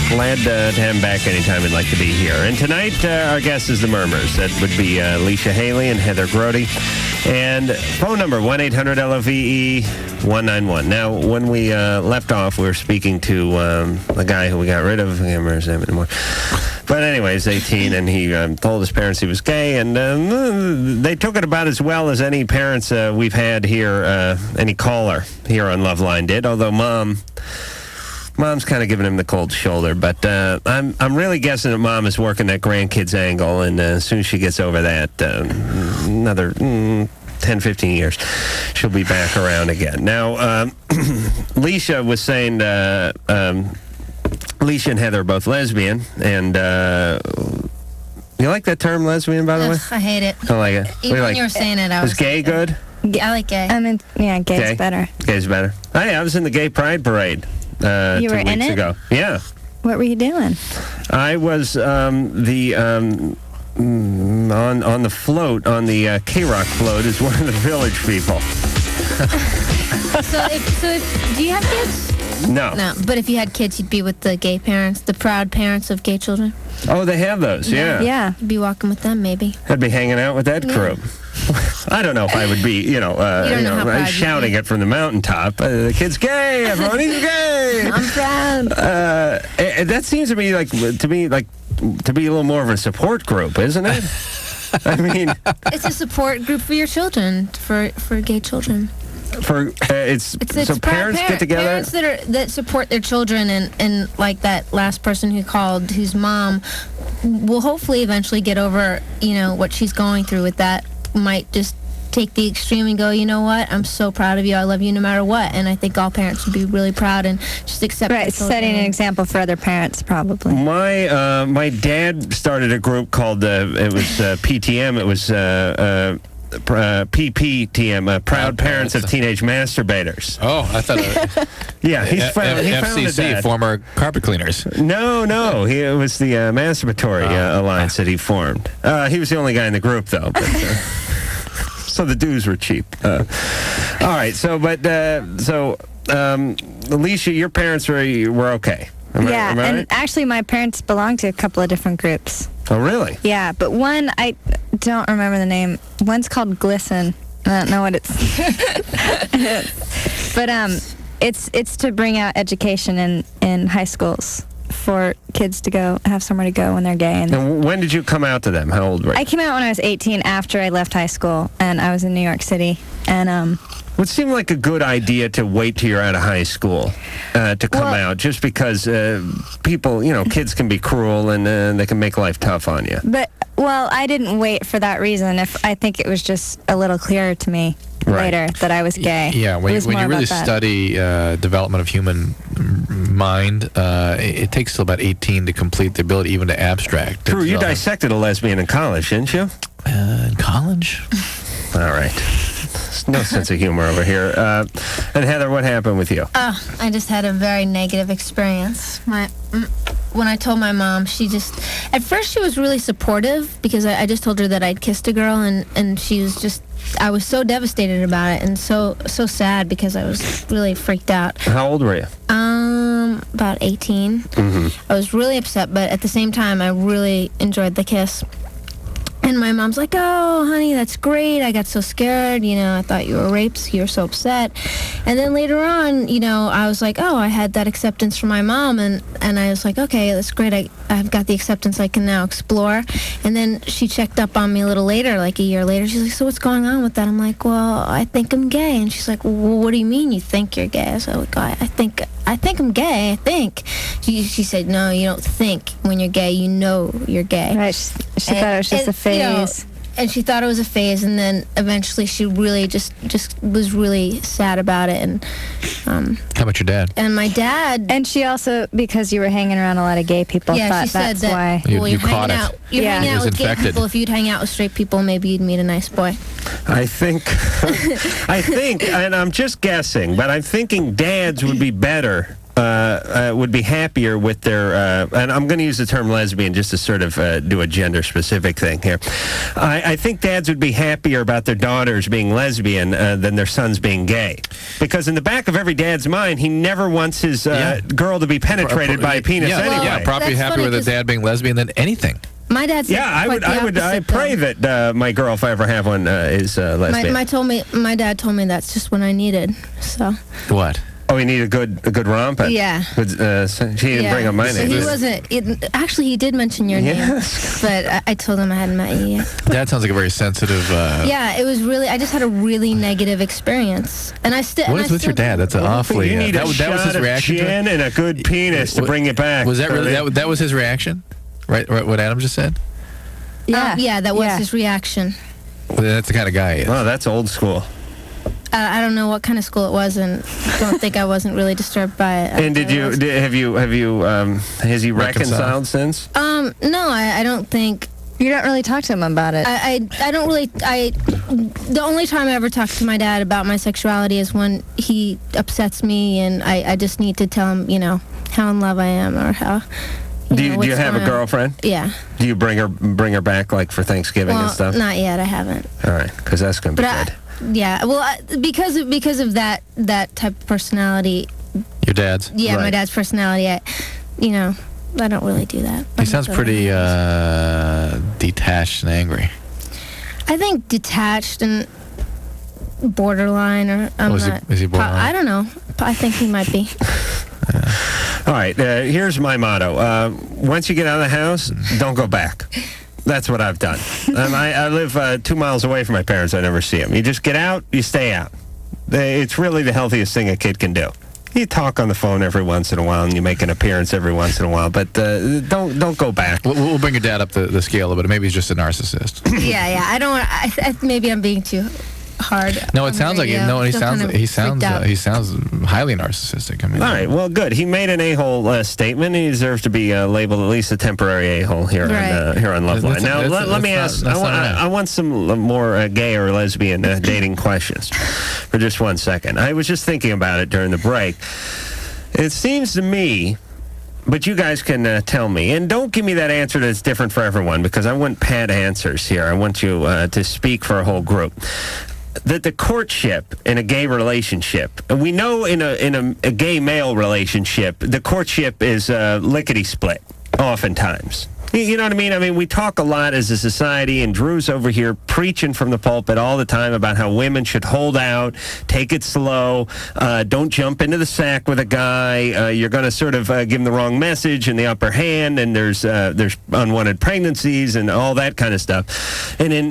Glad to have him back anytime he'd like to be here. And tonight, our guest is the Murmurs. That would be Alicia Haley and Heather Grody. And phone number, 1-800-LOVE-191. Now, when we left off, we were speaking to the guy who we got rid of. I can't remember his name anymore. But anyways, 18, and he told his parents he was gay, and they took it about as well as any parents we've had here, any caller here on LoveLine did, although Mom's kind of giving him the cold shoulder, but I'm really guessing that Mom is working that grandkids angle, and as soon as she gets over that, another 10, 15 years, she'll be back around again. Now, Alicia was saying, Alicia and Heather are both lesbian, and you like that term, lesbian, by the way? I hate it. I like it. Even when you were saying it, I was... Is gay good? I like gay. I mean, yeah, gay's better. Gay's better. Hey, I was in the gay pride parade 2 You were in weeks it? ago. Yeah. What were you doing? I was on the float, on the K-Rock float, as one of the village people. So if do you have kids? No. No, but if you had kids, you'd be with the gay parents, the proud parents of gay children. Oh, they have those, yeah. Yeah. You'd be walking with them, maybe. I'd be hanging out with that crew. I don't know if I would be, shouting it from the mountaintop. The kid's gay, everyone, he's gay. I'm proud. That seems to me like to be a little more of a support group, isn't it? I mean, it's a support group for your children, for gay children. It's so parents get together. Parents that support their children, and like that last person who called, whose mom will hopefully eventually get over, what she's going through with that. Might just take the extreme and go, you know what? I'm so proud of you. I love you no matter what. And I think all parents would be really proud and just accept. Right, setting an example for other parents, probably. My dad started a group called it was PTM. It was PPTM, Proud Parents of Teenage Masturbators. Oh, I thought yeah, he founded FCC, that. former carpet cleaners. No, it was the Masturbatory Alliance that he formed. He was the only guy in the group, though. But, so the dues were cheap. All right, Alicia, your parents were okay. Am I and right? actually my parents belong to a couple of different groups. Oh, really? Yeah, but one, I don't remember the name. One's called Glisten. I don't know what it's... but it's to bring out education in high schools for kids to go have somewhere to go when they're gay. And when did you come out to them? How old were you? I came out when I was 18 after I left high school, and I was in New York City. And would seem like a good idea to wait till you're out of high school to come out, just because people, kids can be cruel and they can make life tough on you. But, I didn't wait for that reason. I think it was just a little clearer to me later that I was gay. Yeah, when you really study development of human mind, it takes till about 18 to complete the ability even to abstract. Drew, you dissected a lesbian in college, didn't you? In college? All right. No sense of humor over here. And Heather, what happened with you? I just had a very negative experience. When I told my mom, at first she was really supportive because I just told her that I'd kissed a girl, and she was just, I was so devastated about it and so sad because I was really freaked out. How old were you? About 18. Mm-hmm. I was really upset, but at the same time, I really enjoyed the kiss. And my mom's like, oh, honey, that's great. I got so scared. I thought you were raped. So you were so upset. And then later on, I was like, oh, I had that acceptance from my mom. And I was like, okay, that's great. I've got the acceptance. I can now explore. And then she checked up on me a little later, like a year later. She's like, so what's going on with that? I'm like, well, I think I'm gay. And she's like, well, what do you mean you think you're gay? I was like, I think I'm gay, I think. She said, no, you don't think when you're gay, you know you're gay. Right, she thought it was just a phase. And she thought it was a phase, and then eventually she really just was really sad about it. And how about your dad? And my dad. And she also, because you were hanging around a lot of gay people, yeah, thought she said that's that, why. Well, you caught it. You're hanging out with gay infected. people. If you'd hang out with straight people, maybe you'd meet a nice boy. I think, and I'm just guessing, but I'm thinking dads would be better. Would be happier with their, and I'm going to use the term lesbian just to sort of do a gender-specific thing here. I think dads would be happier about their daughters being lesbian than their sons being gay. Because in the back of every dad's mind, he never wants his girl to be penetrated by a penis anyway. Yeah, probably happier with a dad being lesbian than anything. My dad said I pray that my girl, if I ever have one, is lesbian. My dad told me that's just what I needed. So. What? Oh, he needed a good romp? Yeah. She didn't bring up my name. He wasn't. Actually, he did mention your name, but I told him I hadn't met you yet. That sounds like a very sensitive. Yeah, it was really. I just had a really negative experience, and I still. What is with your dad? That's an awfully. You need that a was shot his reaction. Of gin and a good penis to bring it back. Was that really that was his reaction? Right. What Adam just said. Yeah, that was his reaction. Well, that's the kind of guy he is. Oh, that's old school. I don't know what kind of school it was, and don't think I wasn't really disturbed by it. And has he reconciled since? No, I don't think. You don't really talk to him about it. I don't really. The only time I ever talk to my dad about my sexuality is when he upsets me, and I just need to tell him, how in love I am, or how. Do you have a girlfriend? Yeah. Do you bring her back like for Thanksgiving and stuff? Not yet. I haven't. All right, because that's gonna be good. Yeah, well, because of that type of personality. Your dad's? Yeah, my dad's personality. I don't really do that. He sounds pretty detached and angry. I think detached and borderline, or is he borderline? I don't know. I think he might be. All right, here's my motto. Once you get out of the house, don't go back. That's what I've done. I live 2 miles away from my parents. I never see them. You just get out, you stay out. It's really the healthiest thing a kid can do. You talk on the phone every once in a while, and you make an appearance every once in a while, but don't go back. We'll bring your dad up the scale a bit. Maybe he's just a narcissist. Yeah. I don't. Maybe I'm being too hard. No, it sounds like it. No, he sounds highly narcissistic. I mean, all right, well, good. He made an a-hole statement. He deserves to be labeled at least a temporary a-hole here on LoveLine. Now, let me ask. I want some more gay or lesbian dating questions for just 1 second. I was just thinking about it during the break. It seems to me. But you guys can tell me. And don't give me that answer that's different for everyone, because I want pat answers here. I want you to speak for a whole group. That the courtship in a gay relationship, and we know in a gay male relationship, the courtship is lickety-split, oftentimes. You know what I mean? I mean, we talk a lot as a society, and Drew's over here preaching from the pulpit all the time about how women should hold out, take it slow, don't jump into the sack with a guy. You're going to sort of give him the wrong message and the upper hand, and there's unwanted pregnancies and all that kind of stuff. And in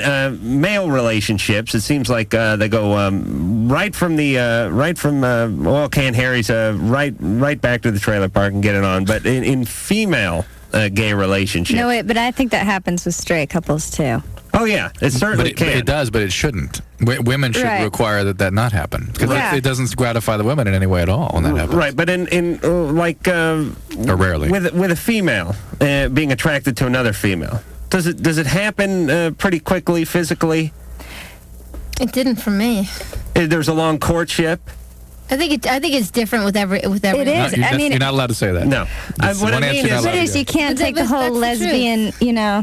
male relationships, it seems like they go right from Can Harry's right back to the trailer park and get it on. But in female gay relationship. No, wait, but I think that happens with straight couples too. Oh yeah, it certainly can. It does, but it shouldn't. Women should require that not happen, because it doesn't gratify the women in any way at all when that happens. Right, but in or rarely with a female being attracted to another female, does it happen pretty quickly, physically? It didn't for me. There's a long courtship. I think it's different with every. It is. You're not allowed to say that. No. What I mean is you can't take the whole lesbian,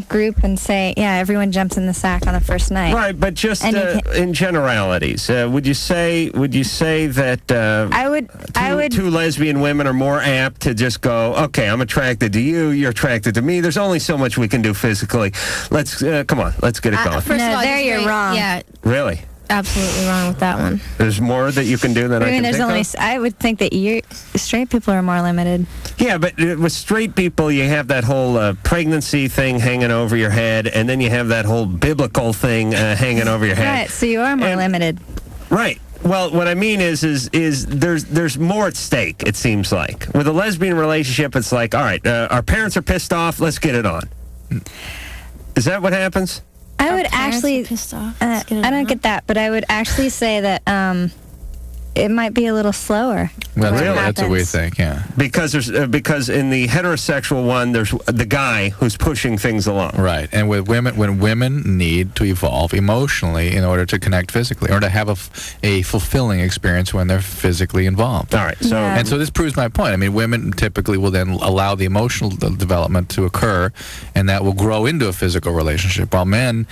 group and say, yeah, everyone jumps in the sack on the first night. Right, but just in generalities, would you say that I would two lesbian women are more apt to just go, okay, I'm attracted to you, you're attracted to me. There's only so much we can do physically. Let's come on, let's get it going. First of all, you're wrong. Yeah, Really? absolutely wrong with that one. There's more that you can do than I can there's think only. of? I would think that straight people are more limited. Yeah, but with straight people, you have that whole pregnancy thing hanging over your head, and then you have that whole biblical thing hanging over your head. Right, so you are more limited. Right. Well, what I mean is there's more at stake, it seems like. With a lesbian relationship, it's like, all right, our parents are pissed off, let's get it on. Is that what happens? I would actually. Pissed off. I don't get that, but I would actually say that it might be a little slower. That's what we think, yeah. Because in the heterosexual one, there's the guy who's pushing things along. Right, and with women, when women need to evolve emotionally in order to connect physically, or to have a fulfilling experience when they're physically involved. All right, so this proves my point. I mean, women typically will then allow the emotional development to occur, and that will grow into a physical relationship, while men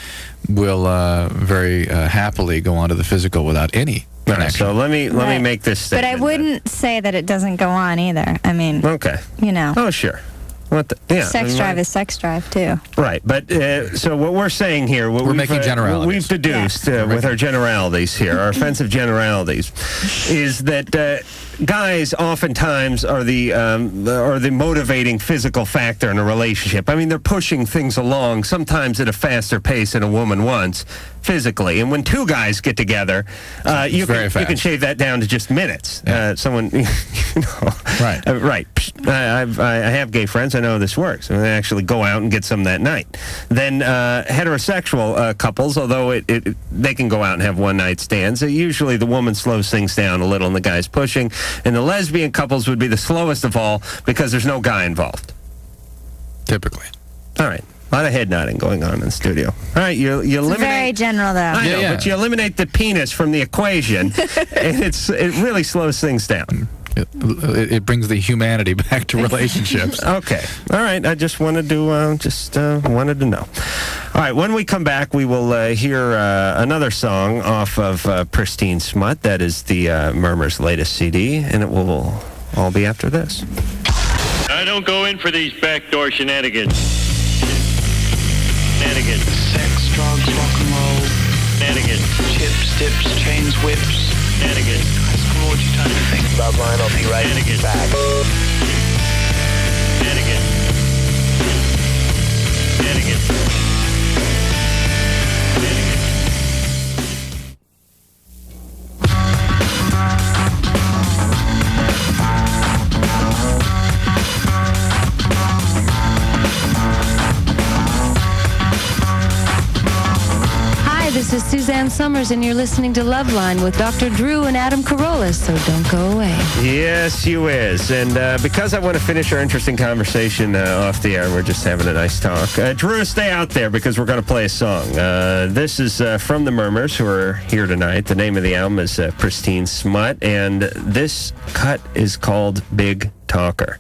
will very happily go on to the physical without any. Right, so let me make this statement. But I wouldn't say that it doesn't go on either. I mean, okay. Oh, sure. Sex drive is sex drive too. Right, but so what we're saying here, we're making generalities. What we've deduced with our generalities here, our offensive generalities, is that guys oftentimes are the motivating physical factor in a relationship. I mean, they're pushing things along sometimes at a faster pace than a woman wants physically. And when two guys get together, you can shave that down to just minutes. Yeah. Right. Right. I have gay friends. I know this works. And they actually go out and get some that night. Then heterosexual couples, although they can go out and have one-night stands, usually the woman slows things down a little and the guy's pushing. And the lesbian couples would be the slowest of all because there's no guy involved. Typically. All right. A lot of head nodding going on in the studio. All right, you eliminate. It's very general, though. I know, but you eliminate the penis from the equation, and it really slows things down. It brings the humanity back to relationships. Okay. All right. I just wanted to wanted to know. All right. When we come back, we will hear another song off of Pristine Smut. That is the Murmurs' latest CD, and it will all be after this. I don't go in for these backdoor shenanigans. Shenanigans. Sex, drugs, rock and roll. Shenanigans. Chips, dips, chains, whips. Shenanigans. What would you trying to think? LoveLine, I'll be right back. Shenanigans. Shenanigans. This is Suzanne Summers, and you're listening to LoveLine with Dr. Drew and Adam Corolla, so don't go away. Yes, you is. And because I want to finish our interesting conversation off the air, we're just having a nice talk. Drew, stay out there because we're going to play a song. This is from the Murmurs, who are here tonight. The name of the album is Pristine Smut, and this cut is called Big Talker.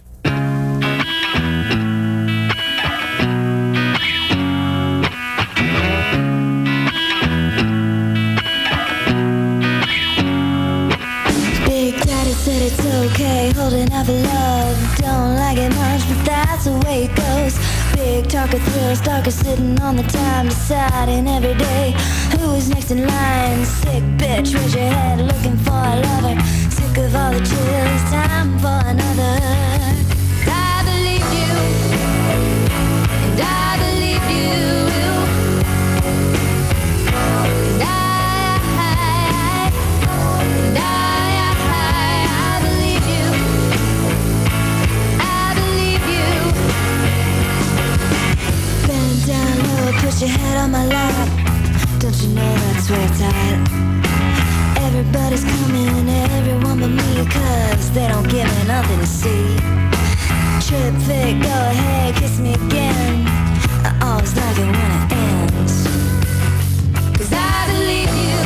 It's okay, holding out for love. Don't like it much, but that's the way it goes. Big talker, thrill stalker, sitting on the time, deciding every day who is next in line. Sick bitch, raise your head, looking for a lover. Sick of all the chills, time for another. I believe you, and I believe you. Put your head on my lap. Don't you know that's where it's at? Everybody's coming, everyone but me, 'cause they don't give me nothing to see. Trip thick, go ahead, kiss me again. I always like it when it ends. 'Cause I believe you,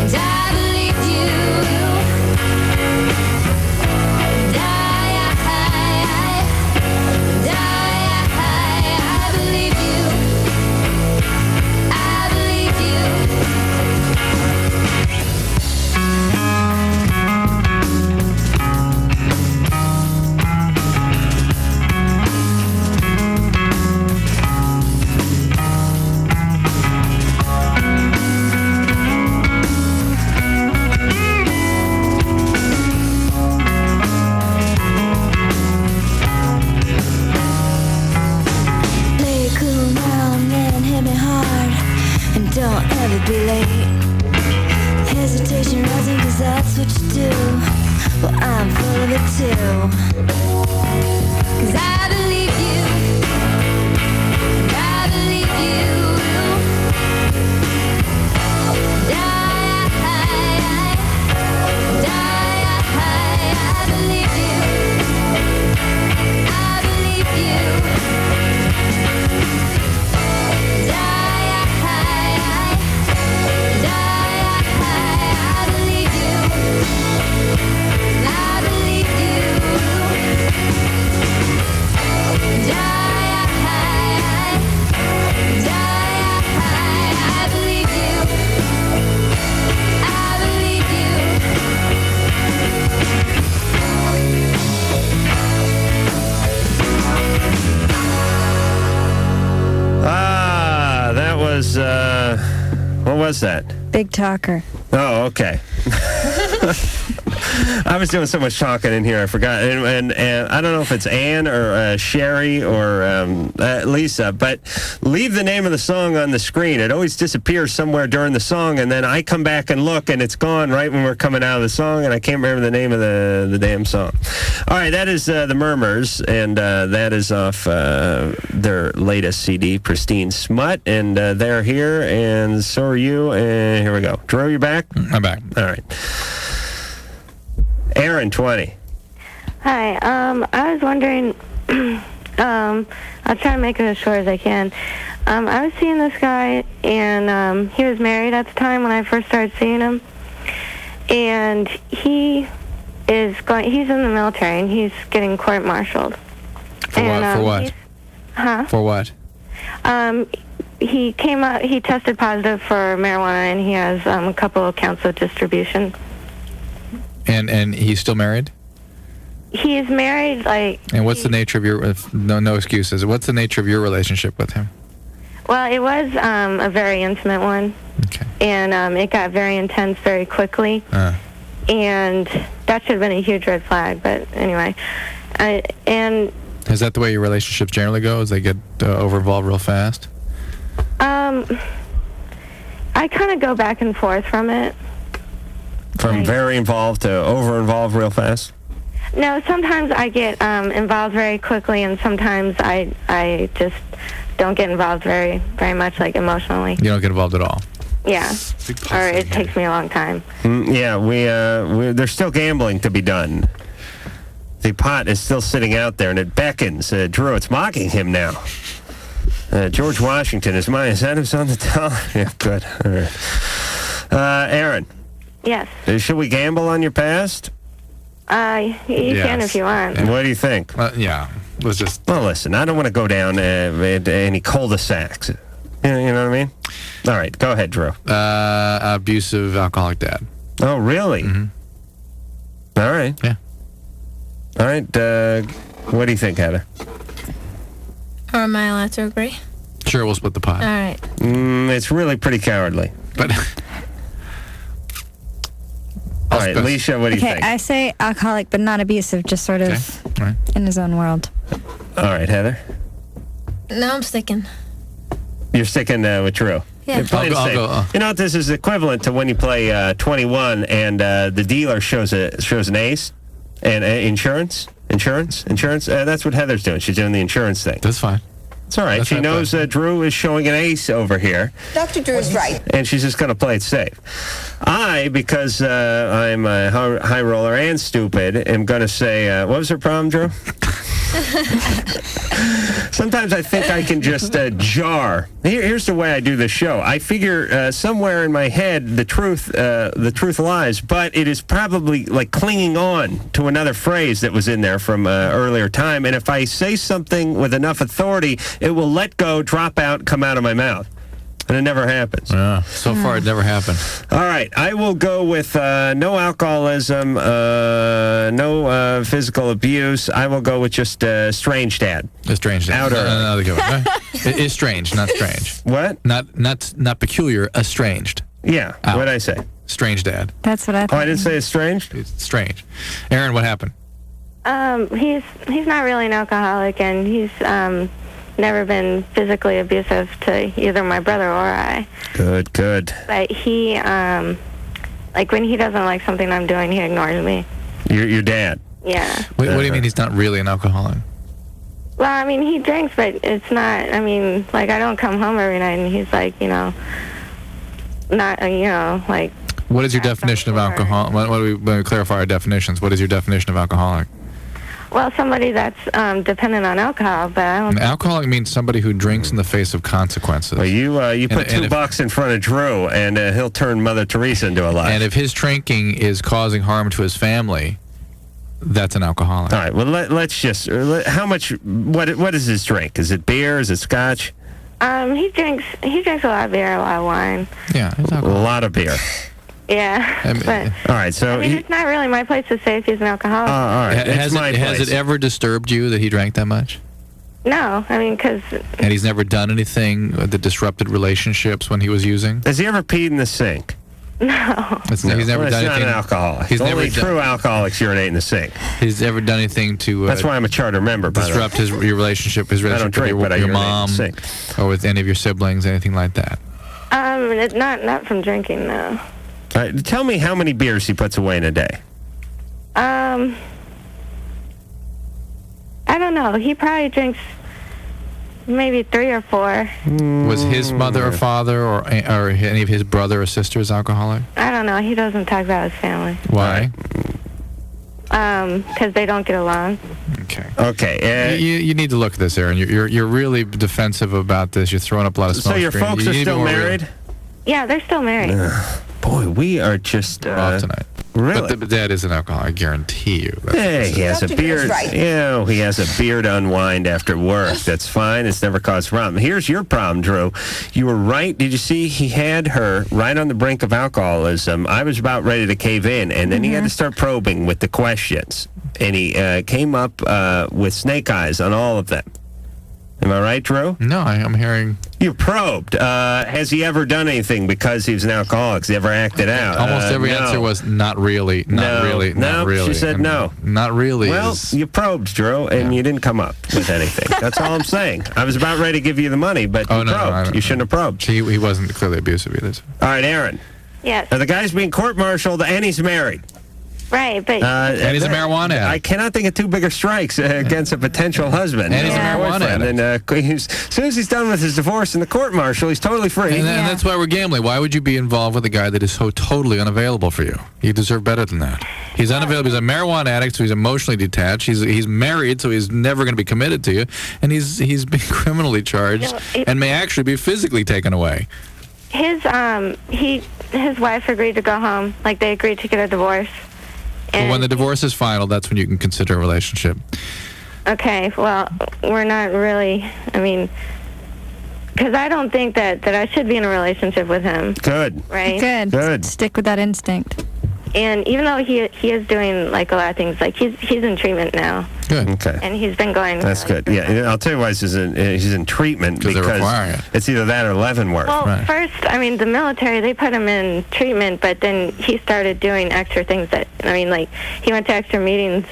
and I believe you. it too. 'Cause I believe you. I believe you. I believe you. I believe you. What was that? Big talker. Oh, okay. I was doing so much talking in here, I forgot. And I don't know if it's Ann or Sherry or Lisa, but leave the name of the song on the screen. It always disappears somewhere during the song, and then I come back and look, and it's gone right when we're coming out of the song, and I can't remember the name of the damn song. All right, that is the Murmurs, and that is off their latest CD, Pristine Smut, and they're here, and so are you, and here we go. Drew, you back? I'm back. All right. Aaron, 20. Hi. I was wondering. I'll try to make it as short as I can. I was seeing this guy, and he was married at the time when I first started seeing him. And he's in the military, and he's getting court-martialed. For what? For what? He came out. He tested positive for marijuana, and he has a couple of counts of distribution. And he's still married? He's married, like... And what's the nature of your... No excuses. What's the nature of your relationship with him? Well, it was a very intimate one. Okay. And it got very intense very quickly. And that should have been a huge red flag, but anyway. And... Is that the way your relationships generally go? Is they get over-involved real fast? I kind of go back and forth from it. From very involved to over-involved real fast? No, sometimes I get involved very quickly, and sometimes I just don't get involved very much, like emotionally. You don't get involved at all? Yeah. Or it takes me a long time. Yeah, there's still gambling to be done. The pot is still sitting out there, and it beckons. Drew, it's mocking him now. George Washington is mine. Is that who's on the telephone? Yeah, good. All right. Aaron. Yes. Should we gamble on your past? You can if you want. What do you think? Yeah. Let's just... Well, listen, I don't want to go down any cul-de-sacs. You know what I mean? All right, go ahead, Drew. Abusive alcoholic dad. Oh, really? Mm-hmm. All right. Yeah. All right, what do you think, Heather? Or am I allowed to agree? Sure, we'll split the pot. All right. It's really pretty cowardly. But... All right, Alicia, what do you think? I say alcoholic, but not abusive, just sort of in his own world. All right, Heather? No, I'm sticking. You're sticking with Drew? Yeah. I'll go. You know what, this is equivalent to when you play 21 and the dealer shows an ace and insurance. That's what Heather's doing. She's doing the insurance thing. That's fine. It's all right. She knows Drew is showing an ace over here. Dr. Drew is right. And she's just going to play it safe. Because I'm a high roller and stupid, am going to say, what was her problem, Drew? Sometimes I think I can just jar. Here's the way I do the show. I figure somewhere in my head the truth lies, but it is probably like clinging on to another phrase that was in there from earlier time. And if I say something with enough authority, it will let go, drop out, come out of my mouth. And it never happens. Yeah, so far it never happened. All right, I will go with no alcoholism, no physical abuse. I will go with just strange dad. Estranged dad. Another good one. Estranged, not strange. What? Not peculiar, estranged. Yeah, what did I say? Strange dad. That's what I thought. Oh, I didn't say estranged? It's strange. Aaron, what happened? He's not really an alcoholic, and he's never been physically abusive to either my brother or I. Good. But he, like when he doesn't like something I'm doing, he ignores me. Your dad? Yeah. What do you mean he's not really an alcoholic? Well, I mean, he drinks, but it's not, I mean, like, I don't come home every night and he's like, you know, not, you know, like... What is your definition of alcohol? Let me clarify our definitions. What is your definition of alcoholic? Well, somebody that's dependent on alcohol, but I don't... An alcoholic means somebody who drinks in the face of consequences. Well, you put $2 in front of Drew, and he'll turn Mother Teresa into a life. And if his drinking is causing harm to his family, that's an alcoholic. All right, well, let's just... how much... What is his drink? Is it beer? Is it scotch? He drinks a lot of beer, a lot of wine. Yeah, a lot of beer. Yeah, but... All right, so... I mean, it's not really my place to say if he's an alcoholic. All right, Has it ever disturbed you that he drank that much? No, I mean, because... And he's never done anything that disrupted relationships when he was using? Has he ever peed in the sink? No. He's never done anything. He's not an alcoholic. He's only true alcoholics urinate in the sink. He's ever done anything to... That's why I'm a charter member, by disrupt your relationship with your mom or with any of your siblings, anything like that? Not from drinking, no. All right, tell me how many beers he puts away in a day. I don't know. He probably drinks maybe 3 or 4. Was his mother or father or any of his brother or sisters alcoholic? I don't know. He doesn't talk about his family. Why? Because they don't get along. Okay. You need to look at this, Aaron. You're really defensive about this. You're throwing up a lot of smoke. So your folks are still married? Yeah, they're still married. Boy, we are just... off tonight. Really? But Dad is an alcoholic, I guarantee you. Hey, he has a beard. Yeah, he has a beer to unwind after work. That's fine. It's never caused a problem. Here's your problem, Drew. You were right. Did you see he had her right on the brink of alcoholism? I was about ready to cave in, and then he had to start probing with the questions. And he came up with snake eyes on all of them. Am I right, Drew? No, I'm hearing... You probed. Has he ever done anything because he was an alcoholic? Has he ever acted out? Almost every answer was not really, not really, not really. She said no. Not really. Well, you probed, Drew, and you didn't come up with anything. That's all I'm saying. I was about ready to give you the money, but you probed. You shouldn't have probed. He wasn't clearly abusive either. All right, Aaron. Yes. The guy's being court-martialed and he's married. Right, but... and he's a marijuana addict. I cannot think of 2 bigger strikes against a potential husband. And he's a marijuana addict. And as soon as he's done with his divorce and the court-martial, he's totally free. And that's why we're gambling. Why would you be involved with a guy that is so totally unavailable for you? You deserve better than that. He's unavailable. He's a marijuana addict, so he's emotionally detached. He's married, so he's never going to be committed to you. And he's been criminally charged and may actually be physically taken away. His wife agreed to go home. Like, they agreed to get a divorce. Well, when the divorce is final, that's when you can consider a relationship. Okay, well, we're not really, I mean, because I don't think that I should be in a relationship with him. Good. Right? Good. Stick with that instinct. And even though he is doing, like, a lot of things, like, he's in treatment now. Good. Okay. And he's been going... That's good. Yeah, I'll tell you why he's in treatment, because they require it. It's either that or Leavenworth. Well, first, I mean, the military, they put him in treatment, but then he started doing extra things that, I mean, like, he went to extra meetings,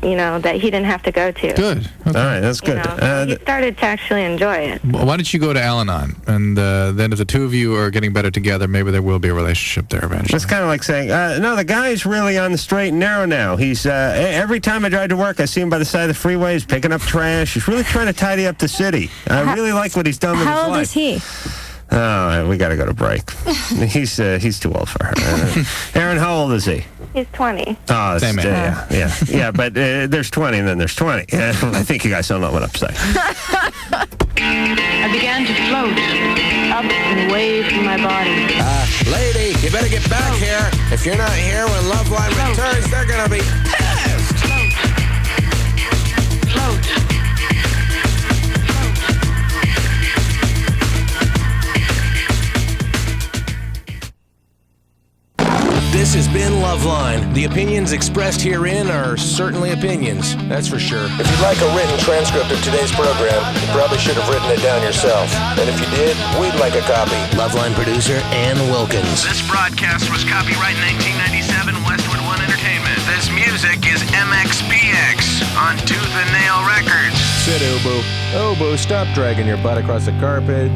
you know, that he didn't have to go to. Good. Okay. All right, that's good. You know, so he started to actually enjoy it. Well, why don't you go to Al-Anon? And then if the two of you are getting better together, maybe there will be a relationship there eventually. It's kind of like saying, no, the guy's really on the straight and narrow now. He's every time I drive to work, I see him by the side of the freeway. He's picking up trash. He's really trying to tidy up the city. I really like what he's done with his life. How old is he? Oh, we got to go to break. He's too old for her. Aaron, how old is he? He's 20. Oh, same age. Yeah, but there's 20 and then there's 20. I think you guys don't know what I'm saying. I began to float up and away from my body. Lady, you better get back here. If you're not here when LoveLine returns, they're gonna be pissed. Float. This has been LoveLine. The opinions expressed herein are certainly opinions, that's for sure. If you'd like a written transcript of today's program, you probably should have written it down yourself. And if you did, we'd like a copy. LoveLine producer Ann Wilkins. This broadcast was copyright 1997 Westwood One Entertainment. This music is MXPX on Tooth and Nail Records. Sit, Obo. Obo, stop dragging your butt across the carpet.